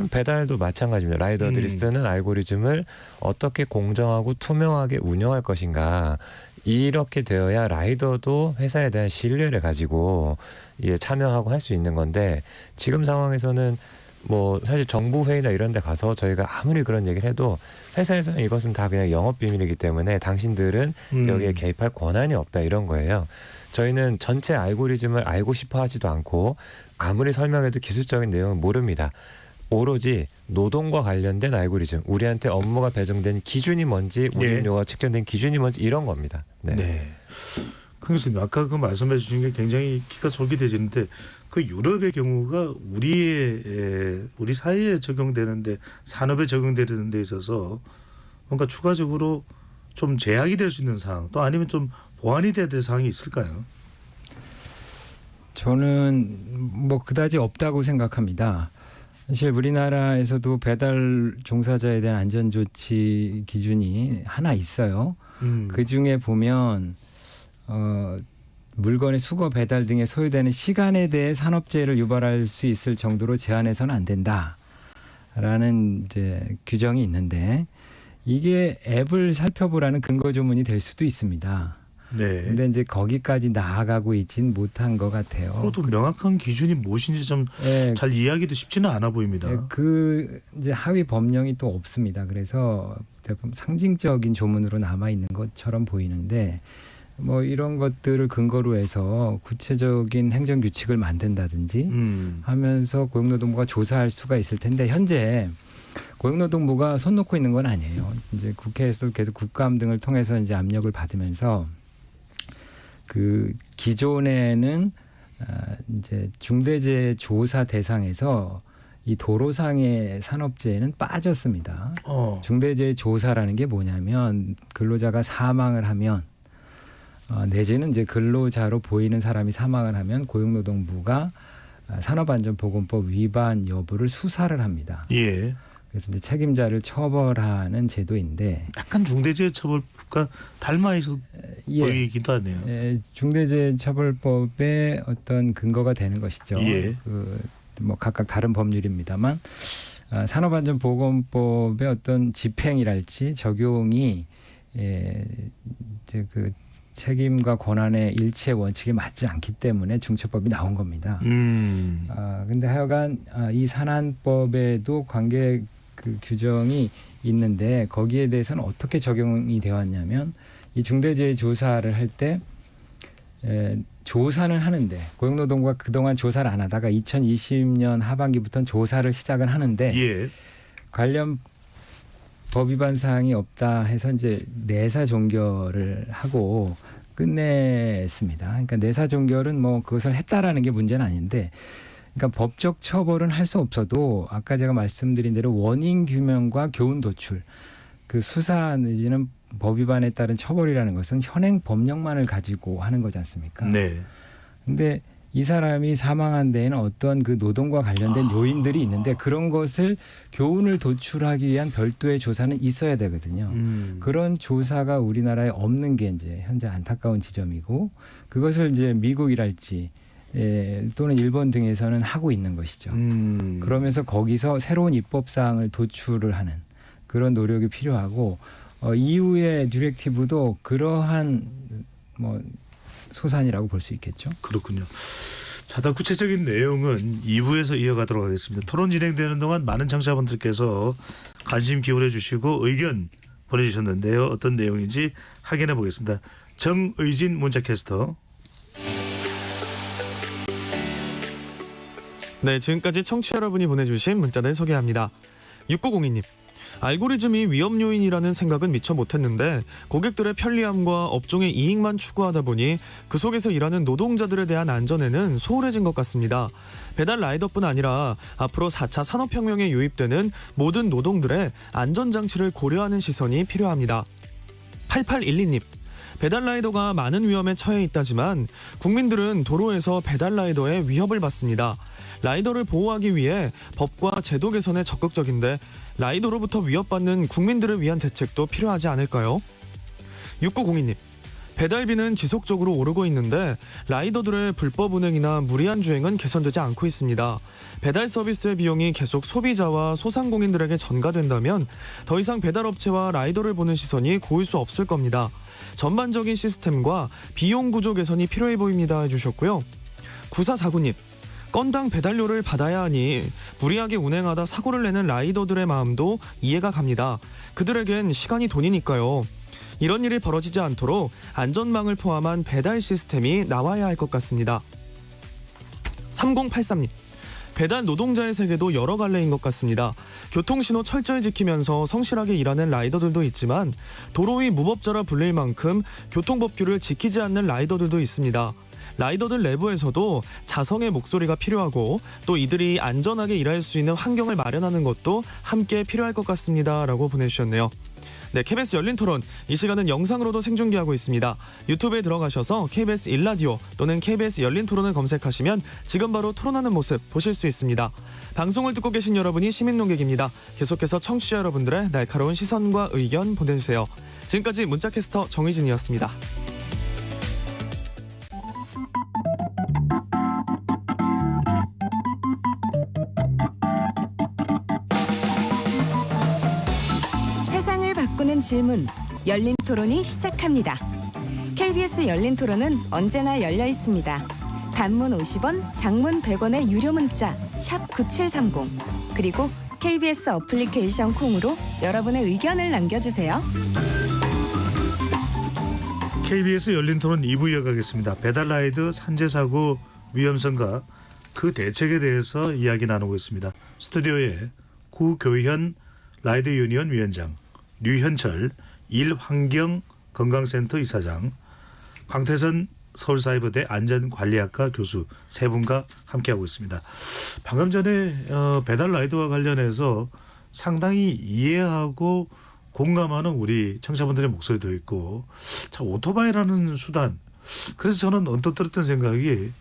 H: 배달도 마찬가지입니다. 라이더들이 쓰는 알고리즘을 어떻게 공정하고 투명하게 운영할 것인가. 이렇게 되어야 라이더도 회사에 대한 신뢰를 가지고 참여하고 할 수 있는 건데 지금 상황에서는 뭐 사실 정부 회의나 이런 데 가서 저희가 아무리 그런 얘기를 해도 회사에서는 이것은 다 그냥 영업 비밀이기 때문에 당신들은 여기에 개입할 권한이 없다 이런 거예요. 저희는 전체 알고리즘을 알고 싶어 하지도 않고 아무리 설명해도 기술적인 내용은 모릅니다. 오로지 노동과 관련된 알고리즘, 우리한테 업무가 배정된 기준이 뭔지, 운임료가 측정된 기준이 뭔지 이런 겁니다. 네.
A: 네. 강 교수님 아까 그 말씀해 주신 게 굉장히 귀가 솔깃해지는데 그 유럽의 경우가 우리 사회에 적용되는데 산업에 적용되는 데 있어서 뭔가 추가적으로 좀 제약이 될 수 있는 사항 또 아니면 좀 보완이 돼야 될 사항이 있을까요?
F: 저는 뭐 그다지 없다고 생각합니다. 사실 우리나라에서도 배달 종사자에 대한 안전조치 기준이 하나 있어요. 그 중에 보면 물건의 수거 배달 등에 소요되는 시간에 대해 산업재해를 유발할 수 있을 정도로 제한해서는 안 된다라는 이제 규정이 있는데 이게 앱을 살펴보라는 근거 조문이 될 수도 있습니다.
A: 네.
F: 근데 이제 거기까지 나아가고 있진 못한 것 같아요.
A: 그것도 명확한 기준이 무엇인지 좀 잘 이해하기도 쉽지는 않아 보입니다.
F: 그 이제 하위 법령이 또 없습니다. 그래서 상징적인 조문으로 남아 있는 것처럼 보이는데 뭐 이런 것들을 근거로 해서 구체적인 행정 규칙을 만든다든지 하면서 고용노동부가 조사할 수가 있을 텐데 현재 고용노동부가 손 놓고 있는 건 아니에요. 이제 국회에서도 계속 국감 등을 통해서 이제 압력을 받으면서 그 기존에는 이제 중대재해 조사 대상에서 이 도로상의 산업재해는 빠졌습니다. 중대재해 조사라는 게 뭐냐면 근로자가 사망을 하면 내지는 이제 근로자로 보이는 사람이 사망을 하면 고용노동부가 산업안전보건법 위반 여부를 수사를 합니다.
A: 예.
F: 그래서 이제 책임자를 처벌하는 제도인데
A: 약간 중대재해처벌과 닮아 있어 보이기도 하네요.
F: 중대재해처벌법의 어떤 근거가 되는 것이죠.
A: 예.
F: 뭐 각각 다른 법률입니다만 산업안전보건법의 어떤 집행이랄지 적용이 이제 그 책임과 권한의 일치의 원칙에 맞지 않기 때문에 중처법이 나온 겁니다. 근데 하여간 이 산안법에도 관계 그 규정이 있는데 거기에 대해서는 어떻게 적용이 되어 왔냐면 이 중대재해 조사를 할 때 조사는 하는데 고용노동부가 그동안 조사를 안 하다가 2020년 하반기부터는 조사를 시작은 하는데
A: 예.
F: 관련 법 위반 사항이 없다 해서 이제 내사 종결을 하고 끝냈습니다. 그러니까 내사 종결은 뭐 그것을 했다라는 게 문제는 아닌데, 그러니까 법적 처벌은 할 수 없어도 아까 제가 말씀드린 대로 원인 규명과 교훈 도출, 그 수사 내지는 법 위반에 따른 처벌이라는 것은 현행 법령만을 가지고 하는 거지 않습니까?
A: 네.
F: 근데 이 사람이 사망한 데에는 어떤 그 노동과 관련된 요인들이 있는데 그런 것을 교훈을 도출하기 위한 별도의 조사는 있어야 되거든요. 그런 조사가 우리나라에 없는 게 이제 현재 안타까운 지점이고 그것을 이제 미국이랄지 또는 일본 등에서는 하고 있는 것이죠. 그러면서 거기서 새로운 입법 사항을 도출을 하는 그런 노력이 필요하고 이후의 디렉티브도 그러한 뭐 소산이라고 볼 수 있겠죠.
A: 그렇군요. 자, 더 구체적인 내용은 2부에서 이어가도록 하겠습니다. 토론 진행되는 동안 많은 청취자분들께서 관심 기울여 주시고 의견 보내주셨는데요. 어떤 내용인지 확인해 보겠습니다. 정의진 문자캐스터.
I: 네, 지금까지 청취자 여러분이 보내주신 문자들 소개합니다. 6902님. 알고리즘이 위험 요인이라는 생각은 미처 못했는데 고객들의 편리함과 업종의 이익만 추구하다 보니 그 속에서 일하는 노동자들에 대한 안전에는 소홀해진 것 같습니다. 배달 라이더뿐 아니라 앞으로 4차 산업혁명에 유입되는 모든 노동들의 안전장치를 고려하는 시선이 필요합니다. 8812님. 배달라이더가 많은 위험에 처해 있다지만 국민들은 도로에서 배달라이더의 위협을 받습니다. 라이더를 보호하기 위해 법과 제도 개선에 적극적인데 라이더로부터 위협받는 국민들을 위한 대책도 필요하지 않을까요? 6902님. 배달비는 지속적으로 오르고 있는데 라이더들의 불법 운행이나 무리한 주행은 개선되지 않고 있습니다. 배달 서비스의 비용이 계속 소비자와 소상공인들에게 전가된다면 더 이상 배달업체와 라이더를 보는 시선이 고일 수 없을 겁니다. 전반적인 시스템과 비용 구조 개선이 필요해 보입니다 해주셨고요. 9449님. 건당 배달료를 받아야 하니 무리하게 운행하다 사고를 내는 라이더들의 마음도 이해가 갑니다. 그들에겐 시간이 돈이니까요. 이런 일이 벌어지지 않도록 안전망을 포함한 배달 시스템이 나와야 할 것 같습니다. 3083님. 배달 노동자의 세계도 여러 갈래인 것 같습니다. 교통신호 철저히 지키면서 성실하게 일하는 라이더들도 있지만 도로 위 무법자라 불릴 만큼 교통법규를 지키지 않는 라이더들도 있습니다. 라이더들 내부에서도 자성의 목소리가 필요하고 또 이들이 안전하게 일할 수 있는 환경을 마련하는 것도 함께 필요할 것 같습니다 라고 보내주셨네요. 네, KBS 열린 토론 이 시간은 영상으로도 생중계하고 있습니다. 유튜브에 들어가셔서 KBS 1라디오 또는 KBS 열린 토론을 검색하시면 지금 바로 토론하는 모습 보실 수 있습니다. 방송을 듣고 계신 여러분이 시민 농객입니다. 계속해서 청취자 여러분들의 날카로운 시선과 의견 보내주세요. 지금까지 문자캐스터 정의진이었습니다.
J: 세상을 바꾸는 질문, 열린 토론이 시작합니다. KBS 열린 토론은 언제나 열려 있습니다. 단문 50원, 장문 100원의 유료 문자 샵 9730 그리고 KBS 어플리케이션 콩으로 여러분의 의견을 남겨주세요.
A: KBS 열린 토론 2부 이어가겠습니다. 배달라이더 산재사고 위험성과 그 대책에 대해서 이야기 나누고 있습니다. 스튜디오에 구교현 라이더 유니언 위원장, 류현철 일환경건강센터 이사장, 광태선 서울사이버대 안전관리학과 교수 세 분과 함께하고 있습니다. 방금 전에 배달 라이더와 관련해서 상당히 이해하고 공감하는 우리 청취자분들의 목소리도 있고, 자, 오토바이라는 수단, 그래서 저는 언뜻 들었던 생각이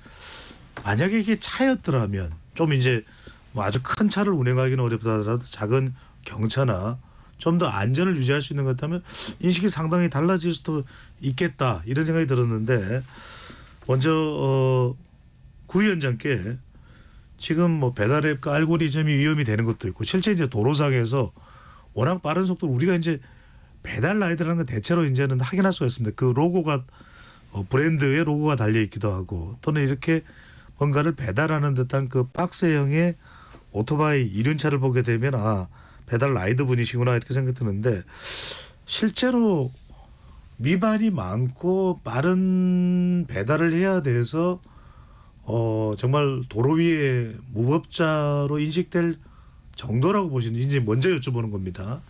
A: 만약에 이게 차였더라면 좀 이제 뭐 아주 큰 차를 운행하기는 어렵다 하더라도 작은 경차나 좀 더 안전을 유지할 수 있는 것 같다면 인식이 상당히 달라질 수도 있겠다 이런 생각이 들었는데 먼저 구 위원장께 지금 뭐 배달앱 알고리즘이 위험이 되는 것도 있고 실제 이제 도로상에서 워낙 빠른 속도로 우리가 이제 배달 라이더라는 건 대체로 이제는 확인할 수가 있습니다. 그 로고가 브랜드의 로고가 달려 있기도 하고 또는 이렇게 뭔가를 배달하는 듯한 그 박스형의 오토바이 이륜차를 보게 되면 아 배달 라이더 분이시구나 이렇게 생각이 드는데 실제로 미반이 많고 빠른 배달을 해야 돼서 정말 도로 위에 무법자로 인식될 정도라고 보시는지 이제 먼저 여쭤보는 겁니다.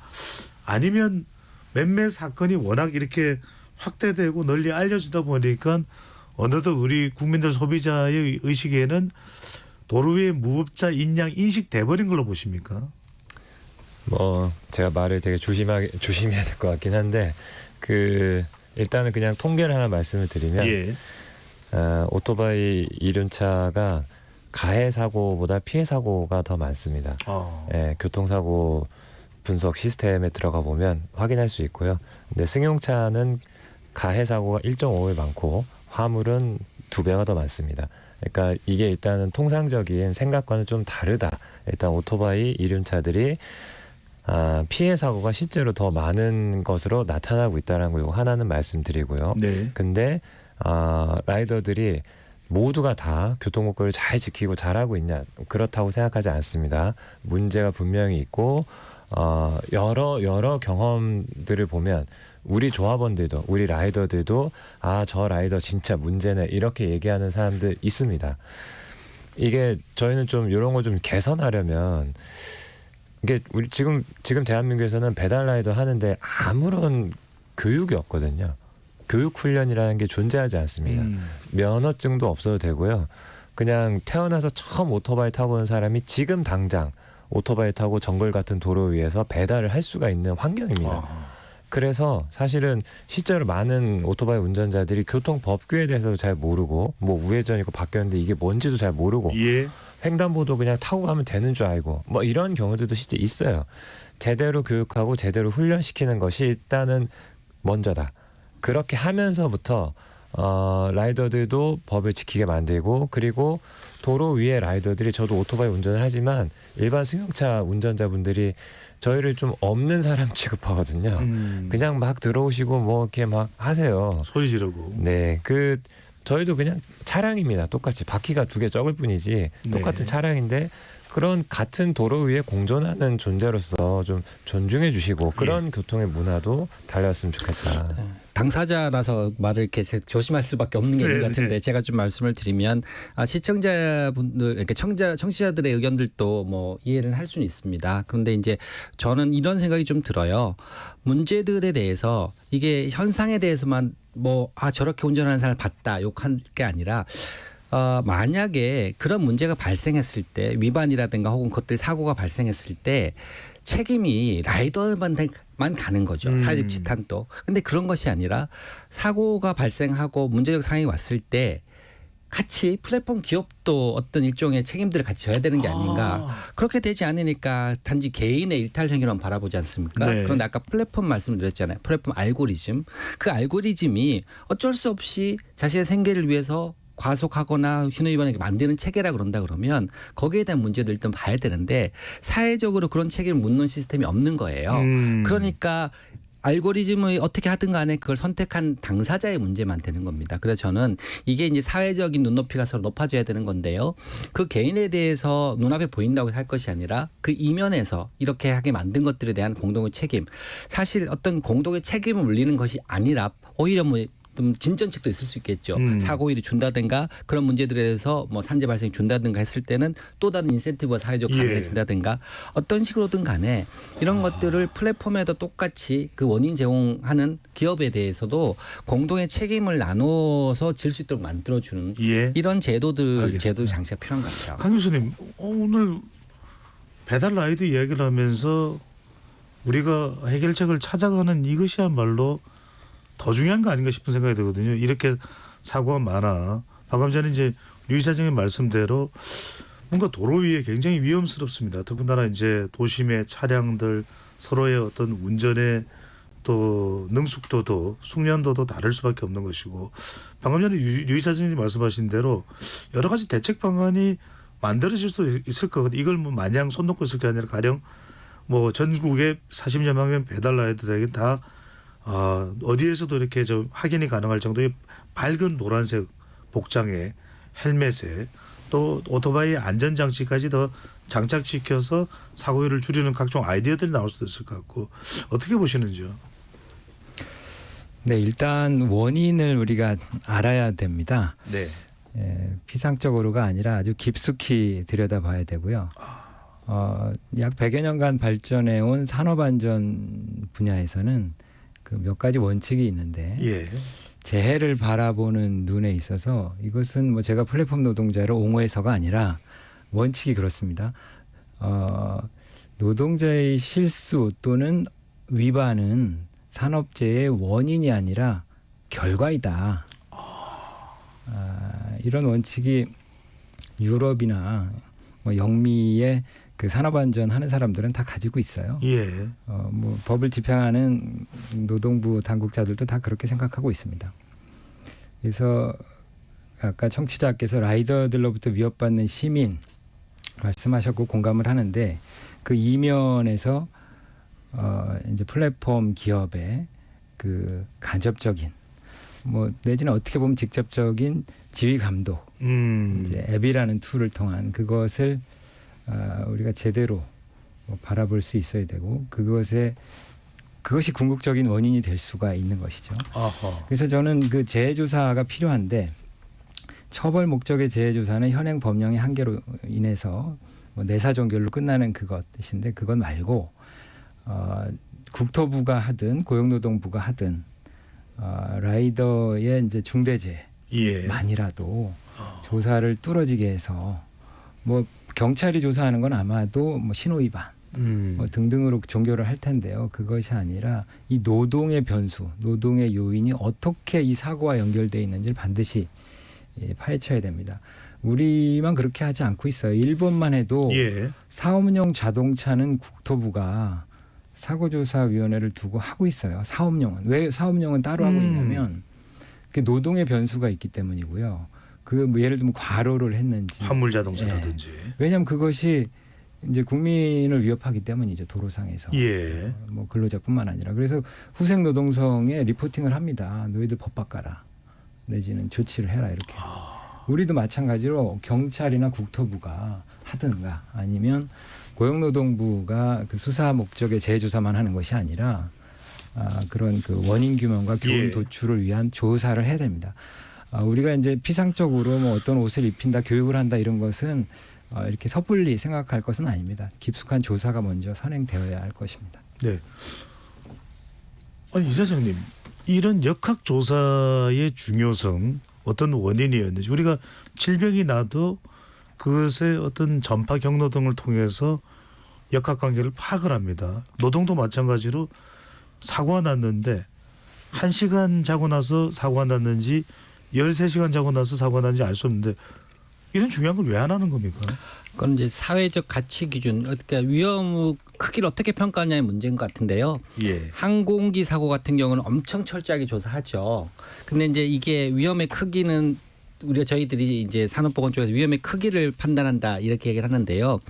A: 아니면 몇몇 사건이 워낙 이렇게 확대되고 널리 알려지다 보니까 어느덧 우리 국민들 소비자의 의식에는 도로 위에 무법자 인양 인식돼 버린 걸로 보십니까?
H: 뭐 제가 말을 되게 조심해야 될 것 같긴 한데 그 일단은 그냥 통계를 하나 말씀을 드리면
A: 예.
H: 오토바이 이륜차가 가해 사고보다 피해 사고가 더 많습니다. 예, 교통사고 분석 시스템에 들어가 보면 확인할 수 있고요. 근데 승용차는 가해 사고가 1.5배 많고 화물은 2배가 더 많습니다. 그러니까 이게 일단은 통상적인 생각과는 좀 다르다. 일단 오토바이 이륜차들이 피해 사고가 실제로 더 많은 것으로 나타나고 있다는 거 하나는 말씀드리고요.
A: 네.
H: 근데 라이더들이 모두가 다 교통법규를 잘 지키고 잘하고 있냐 그렇다고 생각하지 않습니다. 문제가 분명히 있고 여러 경험들을 보면 우리 조합원들도 우리 라이더들도 저 라이더 진짜 문제네 이렇게 얘기하는 사람들 있습니다. 이게 저희는 좀 이런 거 좀 개선하려면 이게 우리 지금 대한민국에서는 배달 라이더 하는데 아무런 교육이 없거든요. 교육 훈련이라는 게 존재하지 않습니다. 면허증도 없어도 되고요. 그냥 태어나서 처음 오토바이 타고 온 사람이 지금 당장 오토바이 타고 정글 같은 도로 위에서 배달을 할 수가 있는 환경입니다. 그래서 사실은 실제로 많은 오토바이 운전자들이 교통법규에 대해서도 잘 모르고 뭐 우회전이고 바뀌었는데 이게 뭔지도 잘 모르고
A: 예.
H: 횡단보도 그냥 타고 가면 되는 줄 알고 뭐 이런 경우들도 실제 있어요. 제대로 교육하고 제대로 훈련시키는 것이 일단은 먼저다. 그렇게 하면서부터 라이더들도 법을 지키게 만들고 그리고 도로 위에 라이더들이 저도 오토바이 운전을 하지만 일반 승용차 운전자분들이 저희를 좀 없는 사람 취급하거든요. 그냥 막 들어오시고 뭐 이렇게 막 하세요.
A: 소리 지르고.
H: 네, 저희도 그냥 차량입니다. 똑같이 바퀴가 2개 적을 뿐이지 똑같은
A: 네.
H: 차량인데 그런 같은 도로 위에 공존하는 존재로서 좀 존중해 주시고 그런 교통의 문화도 달렸으면 좋겠다.
G: 당사자라서 말을 이렇게 조심할 수밖에 없는 게 있는 것 같은데 제가 좀 말씀을 드리면 시청자분들 이렇게 청취자들의 의견들도 뭐 이해를 할 수는 있습니다. 그런데 이제 저는 이런 생각이 좀 들어요. 문제들에 대해서 이게 현상에 대해서만 저렇게 운전하는 사람을 봤다 욕할 게 아니라 만약에 그런 문제가 발생했을 때 위반이라든가 혹은 그것들 사고가 발생했을 때 책임이 라이더만 가는 거죠. 사회적 지탄도. 근데 그런 것이 아니라 사고가 발생하고 문제적 상황이 왔을 때 같이 플랫폼 기업도 어떤 일종의 책임들을 같이 져야 되는 게 아닌가. 그렇게 되지 않으니까 단지 개인의 일탈행위로만 바라보지 않습니까?
A: 네.
G: 그런데 아까 플랫폼 말씀드렸잖아요. 플랫폼 알고리즘. 그 알고리즘이 어쩔 수 없이 자신의 생계를 위해서 과속하거나 신호위반을 만드는 체계라 그런다 그러면 거기에 대한 문제도 일단 봐야 되는데 사회적으로 그런 체계를 묻는 시스템이 없는 거예요. 그러니까 알고리즘을 어떻게 하든 간에 그걸 선택한 당사자의 문제만 되는 겁니다. 그래서 저는 이게 이제 사회적인 눈높이가 서로 높아져야 되는 건데요. 그 개인에 대해서 눈앞에 보인다고 할 것이 아니라 그 이면에서 이렇게 하게 만든 것들에 대한 공동의 책임. 사실 어떤 공동의 책임을 물리는 것이 아니라 오히려 좀 진전책도 있을 수 있겠죠. 사고일이 준다든가 그런 문제들에 대해서 산재 발생이 준다든가 했을 때는 또 다른 인센티브와 사회적 관계가 준다든가 어떤 식으로든 간에 이런 것들을 플랫폼에도 똑같이 그 원인 제공하는 기업에 대해서도 공동의 책임을 나눠서 질 수 있도록 만들어주는 이런 제도 장치가 필요한 것 같아요.
A: 강 교수님 오늘 배달 라이드 이야기를 하면서 우리가 해결책을 찾아가는 이것이야말로 더 중요한 거 아닌가 싶은 생각이 들거든요. 이렇게 사고가 많아. 방금 전에 이제 류 이사장의 말씀대로 뭔가 도로 위에 굉장히 위험스럽습니다. 더군다나 이제 도심의 차량들 서로의 어떤 운전의 또 능숙도도 숙련도도 다를 수밖에 없는 것이고 방금 전에 유 이사장님 말씀하신 대로 여러 가지 대책 방안이 만들어질 수 있을 거거든요. 이걸 뭐 마냥 손 놓고 있을 게 아니라 가령 뭐 전국에 40여 명 배달 라이더들에게 다 어디에서도 이렇게 좀 확인이 가능할 정도의 밝은 노란색 복장에 헬멧에 또 오토바이 안전장치까지 더 장착시켜서 사고율을 줄이는 각종 아이디어들이 나올 수도 있을 것 같고 어떻게 보시는지요?
F: 네, 일단 원인을 우리가 알아야 됩니다.
A: 네.
F: 피상적으로가 아니라 아주 깊숙이 들여다봐야 되고요. 약 100여 년간 발전해온 산업안전 분야에서는 그 몇 가지 원칙이 있는데
A: 예.
F: 재해를 바라보는 눈에 있어서 이것은 뭐 제가 플랫폼 노동자를 옹호해서가 아니라 원칙이 그렇습니다. 노동자의 실수 또는 위반은 산업재해의 원인이 아니라 결과이다. 이런 원칙이 유럽이나 뭐 영미의 그 산업안전 하는 사람들은 다 가지고 있어요.
A: 예.
F: 뭐 법을 집행하는 노동부 당국자들도 다 그렇게 생각하고 있습니다. 그래서 아까 청취자께서 라이더들로부터 위협받는 시민 말씀하셨고 공감을 하는데 그 이면에서 이제 플랫폼 기업의 그 간접적인 뭐 내지는 어떻게 보면 직접적인 지휘 감독, 이제 앱이라는 툴을 통한 그것을 우리가 제대로 바라볼 수 있어야 되고 그것이 궁극적인 원인이 될 수가 있는 것이죠.
A: 아하.
F: 그래서 저는 그 재해조사가 필요한데 처벌 목적의 재해조사는 현행 법령의 한계로 인해서 뭐 내사종결로 끝나는 그것인데 그건 말고 국토부가 하든 고용노동부가 하든 라이더의 이제 중대재해만이라도 조사를 뚫어지게 해서 뭐 경찰이 조사하는 건 아마도 뭐 신호위반 뭐 등등으로 종결을 할 텐데요. 그것이 아니라 이 노동의 변수, 노동의 요인이 어떻게 이 사고와 연결되어 있는지를 반드시 파헤쳐야 됩니다. 우리만 그렇게 하지 않고 있어요. 일본만 해도 사업용 자동차는 국토부가 사고조사위원회를 두고 하고 있어요. 사업용은. 왜 사업용은 따로 하고 있냐면 그 노동의 변수가 있기 때문이고요. 그 뭐 예를 들면 과로를 했는지
A: 화물 자동차라든지.
F: 왜냐하면 그것이 이제 국민을 위협하기 때문이죠. 도로상에서. 뭐 근로자뿐만 아니라. 그래서 후생 노동성에 리포팅을 합니다. 너희들 법 바꿔라. 내지는 조치를 해라 이렇게. 우리도 마찬가지로 경찰이나 국토부가 하든가 아니면 고용노동부가 그 수사 목적의 재조사만 하는 것이 아니라 그런 그 원인 규명과 교훈 도출을 위한 조사를 해야 됩니다. 우리가 이제 피상적으로 뭐 어떤 옷을 입힌다, 교육을 한다 이런 것은 이렇게 섣불리 생각할 것은 아닙니다. 깊숙한 조사가 먼저 선행되어야 할 것입니다.
A: 네. 아니 이사장님, 이런 역학 조사의 중요성, 어떤 원인이었는지 우리가 질병이 나도 그것의 어떤 전파 경로 등을 통해서 역학 관계를 파악을 합니다. 노동도 마찬가지로 사고가 났는데 1시간 자고 나서 사고가 났는지 13시간 자고 나서 사고가 났는지 알 수 없는데 이런 중요한 걸 왜 안 하는 겁니까?
G: 그건 이제 사회적 가치 기준, 그러니까 위험 크기를 어떻게 평가하냐의 문제인 것 같은데요. 항공기 사고 같은 경우는 엄청 철저하게 조사하죠. 근데 이제 이게 위험의 크기는 저희들이 이제 산업보건 쪽에서 위험의 크기를 판단한다 이렇게 얘기를 하는데요.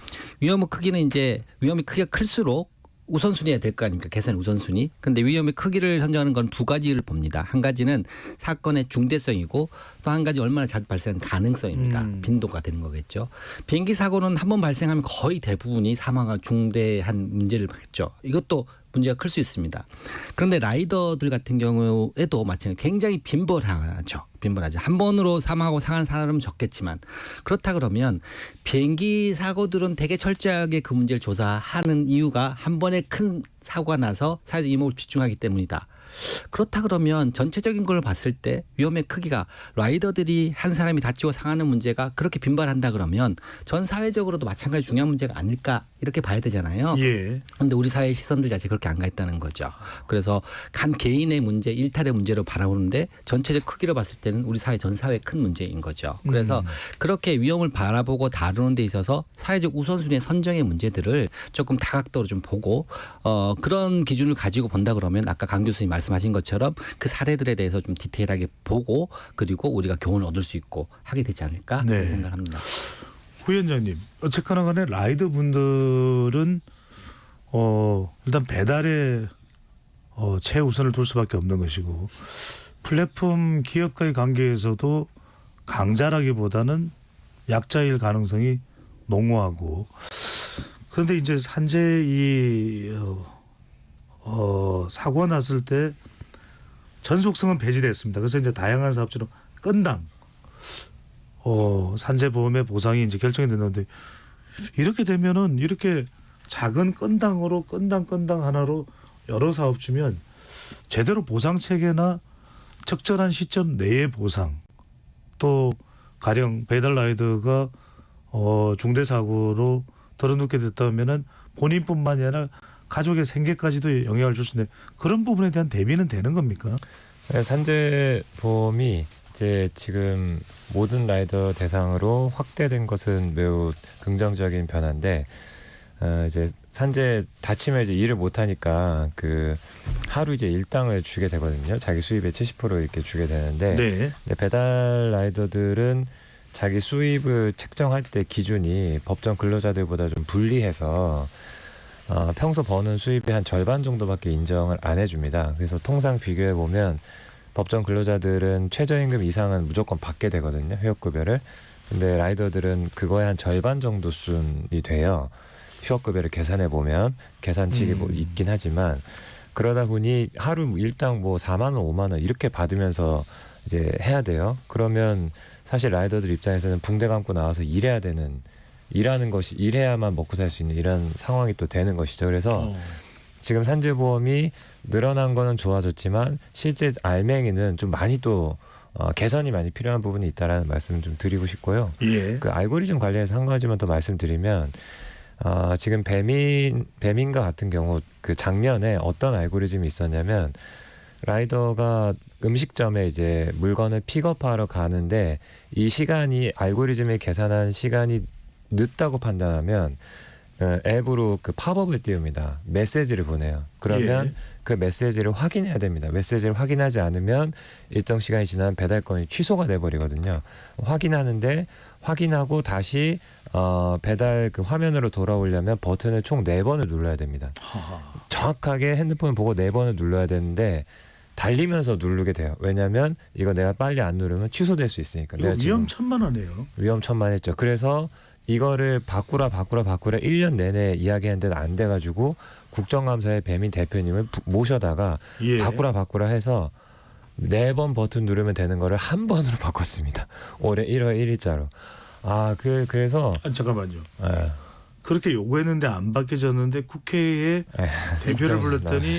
G: 위험의 크기는 이제 위험의 크기가 클수록 우선순위가 될 거 아닙니까? 계산 우선순위. 그런데 위험의 크기를 선정하는 건 두 가지를 봅니다. 한 가지는 사건의 중대성이고 또 한 가지 얼마나 자주 발생하는 가능성입니다. 빈도가 되는 거겠죠. 비행기 사고는 한 번 발생하면 거의 대부분이 사망과 중대한 문제를 받겠죠. 이것도 문제가 클 수 있습니다. 그런데 라이더들 같은 경우에도 마찬가지로 굉장히 빈번하죠. 한 번으로 사망하고 상한 사람은 적겠지만 그렇다 그러면 비행기 사고들은 되게 철저하게 그 문제를 조사하는 이유가 한 번에 큰 사고가 나서 사회적 이목을 집중하기 때문이다. 그렇다 그러면 전체적인 걸 봤을 때 위험의 크기가 라이더들이 한 사람이 다치고 상하는 문제가 그렇게 빈발한다 그러면 전 사회적으로도 마찬가지 중요한 문제가 아닐까 이렇게 봐야 되잖아요.
A: 예.
G: 그런데 우리 사회의 시선들 자체 그렇게 안 가 있다는 거죠. 그래서 간 개인의 문제, 일탈의 문제로 바라보는데 전체적 크기로 봤을 때는 우리 사회 전 사회의 큰 문제인 거죠. 그래서 그렇게 위험을 바라보고 다루는 데 있어서 사회적 우선순위의 선정의 문제들을 조금 다각도로 좀 보고 그런 기준을 가지고 본다 그러면 아까 강 교수님 말씀하신 것처럼 그 사례들에 대해서 좀 디테일하게 보고 그리고 우리가 교훈을 얻을 수 있고 하게 되지 않을까
A: 네.
G: 생각합니다.
A: 후 위원장님, 어쨌거나 간에 라이더 분들은 일단 배달에 최우선을 둘 수밖에 없는 것이고 플랫폼 기업과의 관계에서도 강자라기보다는 약자일 가능성이 농후하고 그런데 이제 산재 이 사고가 났을 때 전속성은 배제됐습니다. 그래서 이제 다양한 사업주로 건당 산재보험의 보상이 이제 결정이 됐는데 이렇게 되면은 이렇게 작은 건당으로 건당 하나로 여러 사업주면 제대로 보상 체계나 적절한 시점 내의 보상 또 가령 배달 라이더가 중대 사고로 덜어눕게 됐다면은 본인뿐만이 아니라 가족의 생계까지도 영향을 줄 수 있는 그런 부분에 대한 대비는 되는 겁니까?
H: 네, 산재보험이 이제 지금 모든 라이더 대상으로 확대된 것은 매우 긍정적인 변화인데 이제 산재 다치면 이제 일을 못 하니까 그 하루 이제 일당을 주게 되거든요. 자기 수입의 70% 이렇게 주게 되는데
A: 네.
H: 근데 배달 라이더들은 자기 수입을 책정할 때 기준이 법정 근로자들보다 좀 불리해서 평소 버는 수입의 한 절반 정도밖에 인정을 안 해줍니다. 그래서 통상 비교해 보면 법정 근로자들은 최저임금 이상은 무조건 받게 되거든요. 휴업급여를. 근데 라이더들은 그거의 한 절반 정도 수준이 돼요. 휴업급여를 계산해 보면 계산칙이 뭐 있긴 하지만 그러다 보니 하루 일당 뭐 4만 원, 5만 원 이렇게 받으면서 이제 해야 돼요. 그러면 사실 라이더들 입장에서는 붕대 감고 나와서 일해야 되는 일하는 것이 일해야만 먹고 살 수 있는 이런 상황이 또 되는 것이죠. 그래서 지금 산재보험이 늘어난 거는 좋아졌지만 실제 알맹이는 좀 많이 또 개선이 많이 필요한 부분이 있다라는 말씀을 좀 드리고 싶고요.
A: 예.
H: 그 알고리즘 관련해서 한 가지만 더 말씀드리면 지금 배민과 같은 경우 그 작년에 어떤 알고리즘이 있었냐면 라이더가 음식점에 이제 물건을 픽업하러 가는데 이 시간이 알고리즘이 계산한 시간이 늦다고 판단하면 앱으로 그 팝업을 띄웁니다. 메시지를 보내요. 그러면
A: 예.
H: 그 메시지를 확인해야 됩니다. 메시지를 확인하지 않으면 일정 시간이 지나면 배달건이 취소가 돼버리거든요. 확인하는데 확인하고 다시 배달 그 화면으로 돌아오려면 버튼을 총 4번을 눌러야 됩니다. 정확하게 핸드폰을 보고 4번을 눌러야 되는데 달리면서 누르게 돼요. 왜냐하면 이거 내가 빨리 안 누르면 취소될 수 있으니까.
A: 이거 위험천만하네요.
H: 위험천만했죠. 그래서 이거를 바꾸라 1년 내내 이야기했는데도 안 돼가지고 국정감사의 배민 대표님을 모셔다가
A: 예.
H: 바꾸라 해서 4번 버튼 누르면 되는 거를 한 번으로 바꿨습니다. 올해 1월 1일자로. 그래서
A: 잠깐만요.
H: 예.
A: 그렇게 요구했는데 안 바뀌어졌는데 국회에 대표를 불렀더니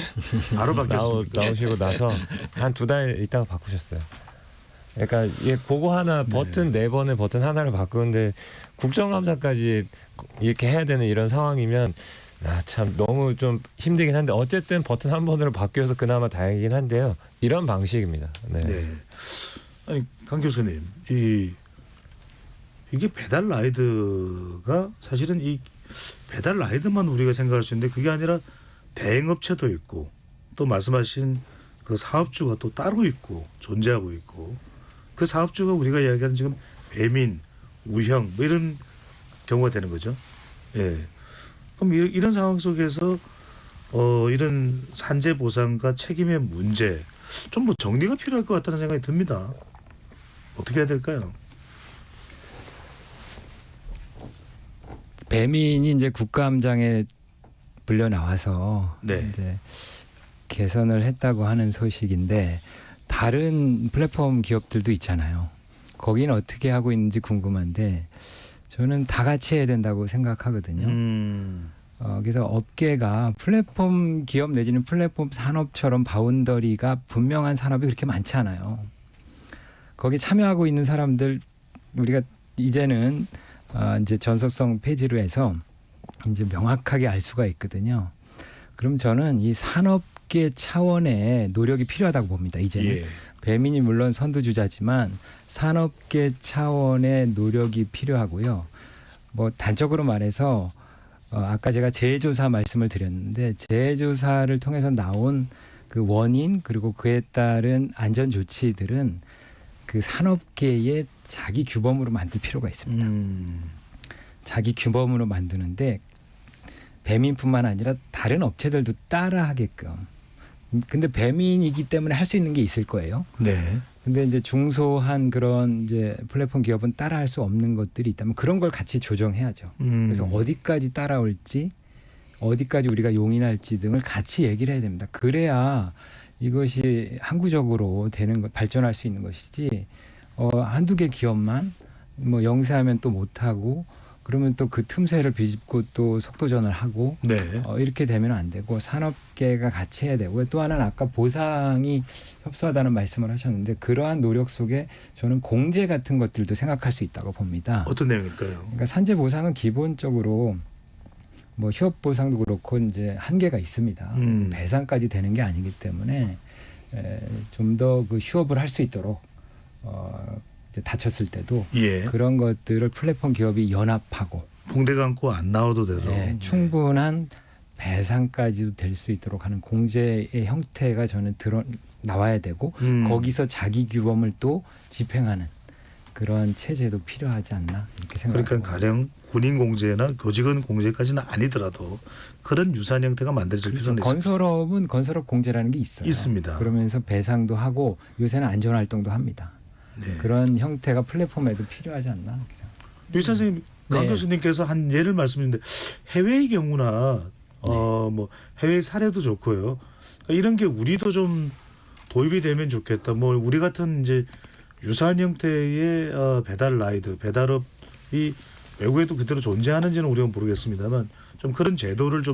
A: 바로 바뀌었습니다.
H: 나오시고 나서 한 2달 있다가 바꾸셨어요. 그러니까 이게 그거 하나 버튼 4번을 버튼 하나를 바꾸는데 국정감사까지 이렇게 해야 되는 이런 상황이면 참 너무 좀 힘들긴 한데 어쨌든 버튼 한 번으로 바뀌어서 그나마 다행이긴 한데요. 이런 방식입니다. 네.
A: 네. 아니 강 교수님 이게 배달 라이드가 사실은 이 배달 라이드만 우리가 생각할 수 있는데 그게 아니라 대행업체도 있고 또 말씀하신 그 사업주가 또 따로 있고 존재하고 있고 그 사업주가 우리가 이야기하는 지금 배민, 우형 뭐 이런 경우가 되는 거죠. 예. 그럼 이런 상황 속에서 이런 산재 보상과 책임의 문제 좀 뭐 정리가 필요할 것 같다는 생각이 듭니다. 어떻게 해야 될까요?
F: 배민이 이제 국감장에 불려 나와서
A: 네.
F: 이제 개선을 했다고 하는 소식인데 다른 플랫폼 기업들도 있잖아요. 거기는 어떻게 하고 있는지 궁금한데 저는 다 같이 해야 된다고 생각하거든요. 그래서 업계가 플랫폼 기업 내지는 플랫폼 산업처럼 바운더리가 분명한 산업이 그렇게 많지 않아요. 거기 참여하고 있는 사람들 우리가 이제는 이제 전속성 폐지로 해서 이제 명확하게 알 수가 있거든요. 그럼 저는 이 산업계 차원의 노력이 필요하다고 봅니다. 이제는
A: 예.
F: 배민이 물론 선두주자지만 산업계 차원의 노력이 필요하고요. 뭐 단적으로 말해서 아까 제가 재조사 말씀을 드렸는데 재조사를 통해서 나온 그 원인 그리고 그에 따른 안전 조치들은 그 산업계의 자기 규범으로 만들 필요가 있습니다. 자기 규범으로 만드는데 배민뿐만 아니라 다른 업체들도 따라하게끔. 근데 배민이기 때문에 할 수 있는 게 있을 거예요.
A: 네.
F: 근데 이제 중소한 그런 이제 플랫폼 기업은 따라할 수 없는 것들이 있다면 그런 걸 같이 조정해야죠. 그래서 어디까지 따라올지, 어디까지 우리가 용인할지 등을 같이 얘기를 해야 됩니다. 그래야 이것이 항구적으로 되는 것, 발전할 수 있는 것이지. 한두 개 기업만 뭐 영세하면 또 못하고 그러면 또 그 틈새를 비집고 또 속도전을 하고
A: 네.
F: 이렇게 되면 안 되고 산업계가 같이 해야 되고요. 또 하나는 아까 보상이 협소하다는 말씀을 하셨는데 그러한 노력 속에 저는 공제 같은 것들도 생각할 수 있다고 봅니다.
A: 어떤 내용일까요?
F: 그러니까 산재 보상은 기본적으로 뭐 휴업 보상도 그렇고 이제 한계가 있습니다. 배상까지 되는 게 아니기 때문에 좀 더 그 휴업을 할 수 있도록 이제 다쳤을 때도
A: 예.
F: 그런 것들을 플랫폼 기업이 연합하고
A: 붕대 감고 안 나와도 되도록
F: 충분한 배상까지도 될 수 있도록 하는 공제의 형태가 저는 나와야 되고 거기서 자기 규범을 또 집행하는 그런 체제도 필요하지 않나 이렇게 생각합니다.
A: 그러니까 가령 군인 공제나 교직원 공제까지는 아니더라도 그런 유사한 형태가 만들어질 필요는 있습니다.
F: 건설업은 건설업 공제라는 게 있어요.
A: 있습니다.
F: 그러면서 배상도 하고 요새는 안전활동도 합니다.
A: 네.
F: 그런 형태가 플랫폼에도 필요하지 않나.
A: 류 선생님, 강
G: 네.
A: 교수님께서 한 예를 말씀드렸는데 해외의 경우나 뭐 해외 사례도 좋고요. 그러니까 이런 게 우리도 좀 도입이 되면 좋겠다. 뭐 우리 같은 이제 유사한 형태의 배달 라이드, 배달업이 외국에도 그대로 존재하는지는 우리가 모르겠습니다만 좀 그런 제도를 좀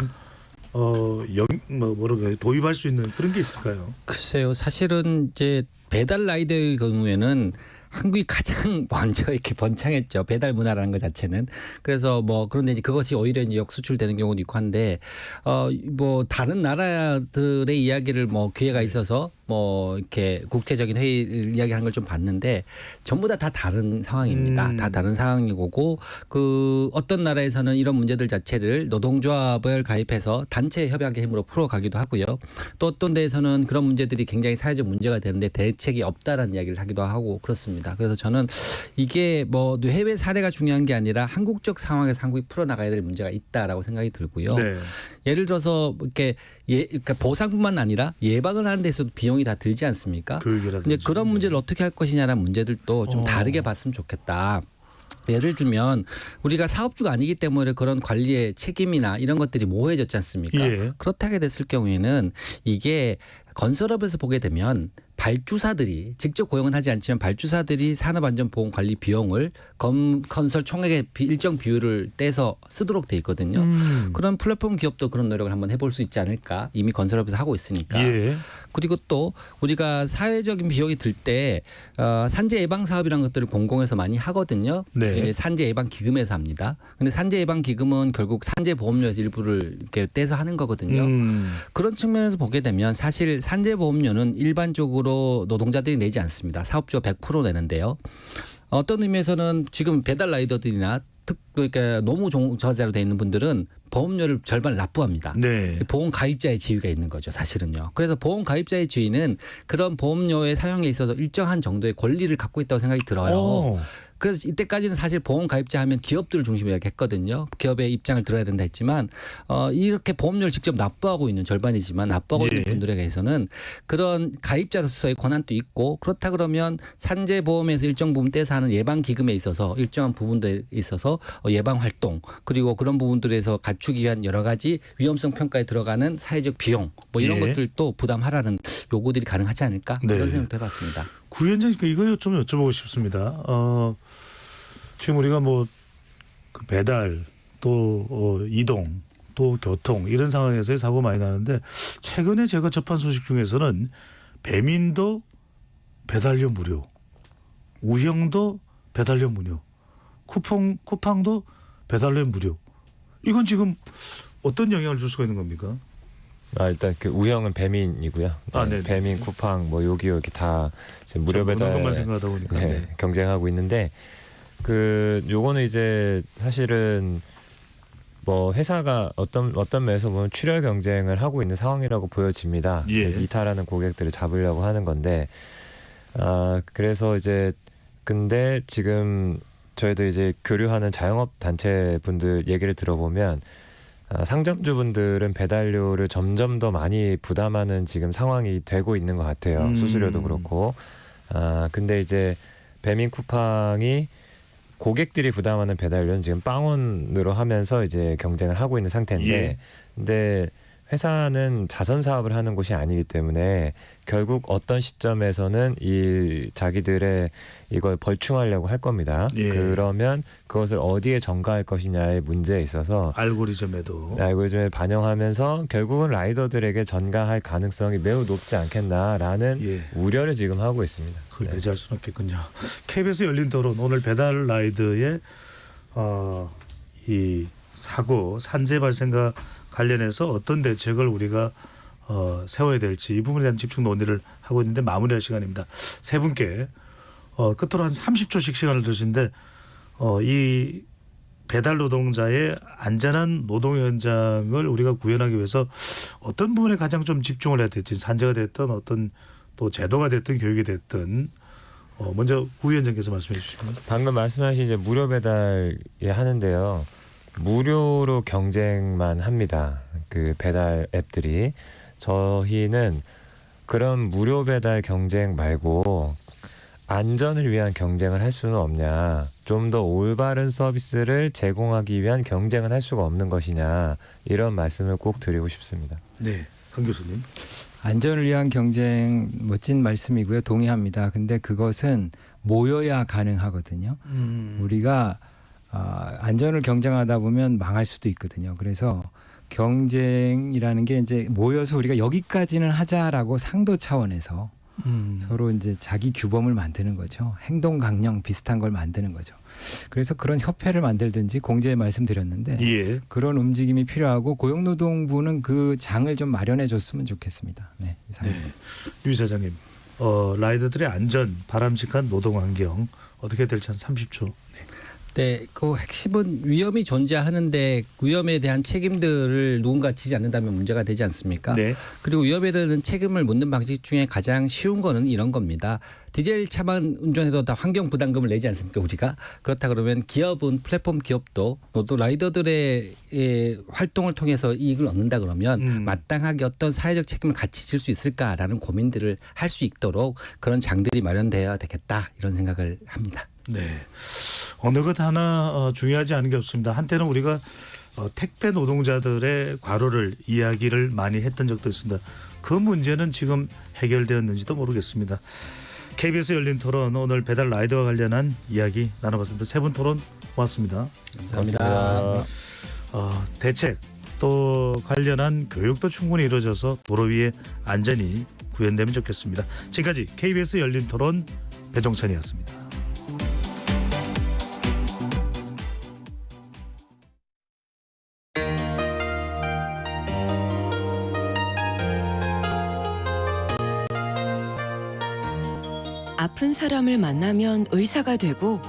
A: 도입할 수 있는 그런 게 있을까요?
G: 글쎄요. 사실은 이제 배달 라이더의 경우에는 한국이 가장 먼저 이렇게 번창했죠. 배달 문화라는 것 자체는. 그래서 뭐 그런데 이제 그것이 오히려 이제 역수출되는 경우도 있고 한데 뭐 다른 나라들의 이야기를 뭐 기회가 있어서 뭐 이렇게 국제적인 회의를 이야기하는 걸 좀 봤는데 전부 다 다른 상황입니다. 다 다른 상황이고 그 어떤 나라에서는 이런 문제들 자체를 노동조합을 가입해서 단체 협약의 힘으로 풀어가기도 하고요. 또 어떤 데에서는 그런 문제들이 굉장히 사회적 문제가 되는데 대책이 없다라는 이야기를 하기도 하고 그렇습니다. 그래서 저는 이게 뭐 해외 사례가 중요한 게 아니라 한국적 상황에서 한국이 풀어나가야 될 문제가 있다라고 생각이 들고요.
A: 네.
G: 예를 들어서 이렇게 그러니까 보상뿐만 아니라 예방을 하는 데서도 비용이 다 들지 않습니까?
A: 교육이라든지.
G: 이제 그런 문제를 어떻게 할 것이냐라는 문제들도 좀 다르게 봤으면 좋겠다. 예를 들면 우리가 사업주가 아니기 때문에 그런 관리의 책임이나 이런 것들이 모호해졌지 않습니까?
A: 예.
G: 그렇다게 됐을 경우에는 이게 건설업에서 보게 되면 발주사들이 직접 고용은 하지 않지만 발주사들이 산업안전보건관리 비용을 건설 총액의 일정 비율을 떼서 쓰도록 돼 있거든요. 그런 플랫폼 기업도 그런 노력을 한번 해볼 수 있지 않을까. 이미 건설업에서 하고 있으니까.
A: 예.
G: 그리고 또 우리가 사회적인 비용이 들 때 산재 예방 사업이라는 것들을 공공에서 많이 하거든요.
A: 네.
G: 산재 예방 기금에서 합니다. 근데 산재 예방 기금은 결국 산재 보험료에서 일부를 이렇게 떼서 하는 거거든요. 그런 측면에서 보게 되면 사실 산재 보험료는 일반적으로 노동자들이 내지 않습니다. 사업주가 100% 내는데요. 어떤 의미에서는 지금 배달 라이더들이나 그러니까 노무 저자로 돼 있는 분들은 보험료를 절반을 납부합니다.
A: 네.
G: 보험 가입자의 지위가 있는 거죠, 사실은요. 그래서 보험 가입자의 지위는 그런 보험료의 사용에 있어서 일정한 정도의 권리를 갖고 있다고 생각이 들어요. 그래서 이때까지는 사실 보험 가입자 하면 기업들을 중심으로 했거든요. 기업의 입장을 들어야 된다 했지만 이렇게 보험료를 직접 납부하고 있는 절반이지만 납부하고 있는 분들에게서는 그런 가입자로서의 권한도 있고 그렇다 그러면 산재보험에서 일정 부분 떼서 하는 예방기금에 있어서 일정한 부분들에 있어서 예방활동 그리고 그런 부분들에서 갖추기 위한 여러 가지 위험성 평가에 들어가는 사회적 비용 뭐 이런 것들도 부담하라는 요구들이 가능하지 않을까 그런 생각도 해봤습니다.
A: 구위원장님 이거 좀 여쭤보고 싶습니다. 지금 우리가 뭐 그 배달 또 이동 또 교통 이런 상황에서의 사고 많이 나는데 최근에 제가 접한 소식 중에서는 배민도 배달료 무료, 우형도 배달료 무료, 쿠팡도 배달료 무료. 이건 지금 어떤 영향을 줄 수가 있는 겁니까?
H: 일단 그 우형은 배민이고요.
A: 네네.
H: 배민, 쿠팡, 뭐 여기 다 지금 무료
A: 어느
H: 배달
A: 것만 생각하다 보니까. 네.
H: 경쟁하고 있는데 요거는 이제 사실은 뭐 회사가 어떤 면에서 보면 출혈 경쟁을 하고 있는 상황이라고 보여집니다.
A: 예.
H: 그래서 이탈하는 고객들을 잡으려고 하는 건데 그래서 이제 근데 지금 저희도 이제 교류하는 자영업 단체 분들 얘기를 들어보면 상점주분들은 배달료를 점점 더 많이 부담하는 지금 상황이 되고 있는 것 같아요. 수수료도 그렇고. 근데 이제 배민 쿠팡이 고객들이 부담하는 배달료는 지금 빵원으로 하면서 이제 경쟁을 하고 있는 상태인데,
A: 예.
H: 근데 회사는 자선 사업을 하는 곳이 아니기 때문에 결국 어떤 시점에서는 이 자기들의 이걸 벌충하려고 할 겁니다.
A: 예.
H: 그러면 그것을 어디에 전가할 것이냐의 문제에 있어서 알고리즘에 반영하면서 결국은 라이더들에게 전가할 가능성이 매우 높지 않겠나라는
A: 예.
H: 우려를 지금 하고 있습니다.
A: 그걸 배제할 수는 없겠군요. KBS 열린 토론 오늘 배달 라이더의 이 사고 산재 발생과 관련해서 어떤 대책을 우리가 세워야 될지 이 부분에 대한 집중 논의를 하고 있는데 마무리할 시간입니다. 세 분께 끝으로 한 30초씩 시간을 주시는데 이 배달 노동자의 안전한 노동 현장을 우리가 구현하기 위해서 어떤 부분에 가장 좀 집중을 해야 될지 산재가 됐든 어떤 또 제도가 됐든 교육이 됐든 먼저 구 위원장께서 말씀해 주시면.
H: 방금 말씀하신 이제 무료 배달이 하는데요. 무료로 경쟁만 합니다. 그 배달 앱들이. 저희는 그런 무료 배달 경쟁 말고 안전을 위한 경쟁을 할 수는 없냐. 좀 더 올바른 서비스를 제공하기 위한 경쟁을 할 수가 없는 것이냐. 이런 말씀을 꼭 드리고 싶습니다.
A: 네, 강 교수님.
F: 안전을 위한 경쟁 멋진 말씀이고요. 동의합니다. 근데 그것은 모여야 가능하거든요. 우리가 안전을 경쟁하다 보면 망할 수도 있거든요. 그래서 경쟁이라는 게 이제 모여서 우리가 여기까지는 하자라고 상도 차원에서 서로 이제 자기 규범을 만드는 거죠. 행동 강령 비슷한 걸 만드는 거죠. 그래서 그런 협회를 만들든지 공지에 말씀드렸는데
A: 예.
F: 그런 움직임이 필요하고 고용노동부는 그 장을 좀 마련해 줬으면 좋겠습니다. 네, 이상입니다.
A: 네. 유 사장님, 라이더들의 안전, 바람직한 노동 환경 어떻게 될지 한 30초. 네.
G: 네, 그 핵심은 위험이 존재하는데 위험에 대한 책임들을 누군가 지지 않는다면 문제가 되지 않습니까?
A: 네.
G: 그리고 위험에 대한 책임을 묻는 방식 중에 가장 쉬운 거는 이런 겁니다. 디젤 차만 운전해도 다 환경 부담금을 내지 않습니까, 우리가? 그렇다 그러면 기업은 플랫폼 기업도 또 라이더들의 활동을 통해서 이익을 얻는다 그러면 마땅하게 어떤 사회적 책임을 같이 질 수 있을까라는 고민들을 할 수 있도록 그런 장들이 마련돼야 되겠다 이런 생각을 합니다.
A: 네. 어느 것 하나 중요하지 않은 게 없습니다. 한때는 우리가 택배 노동자들의 과로를 이야기를 많이 했던 적도 있습니다. 그 문제는 지금 해결되었는지도 모르겠습니다. KBS 열린 토론 오늘 배달 라이더와 관련한 이야기 나눠봤습니다. 세 분 토론 고맙습니다.
G: 감사합니다.
A: 대책 또 관련한 교육도 충분히 이루어져서 도로 위에 안전이 구현되면 좋겠습니다. 지금까지 KBS 열린 토론 배종찬이었습니다.
K: 아픈 사람을 만나면 의사가 되고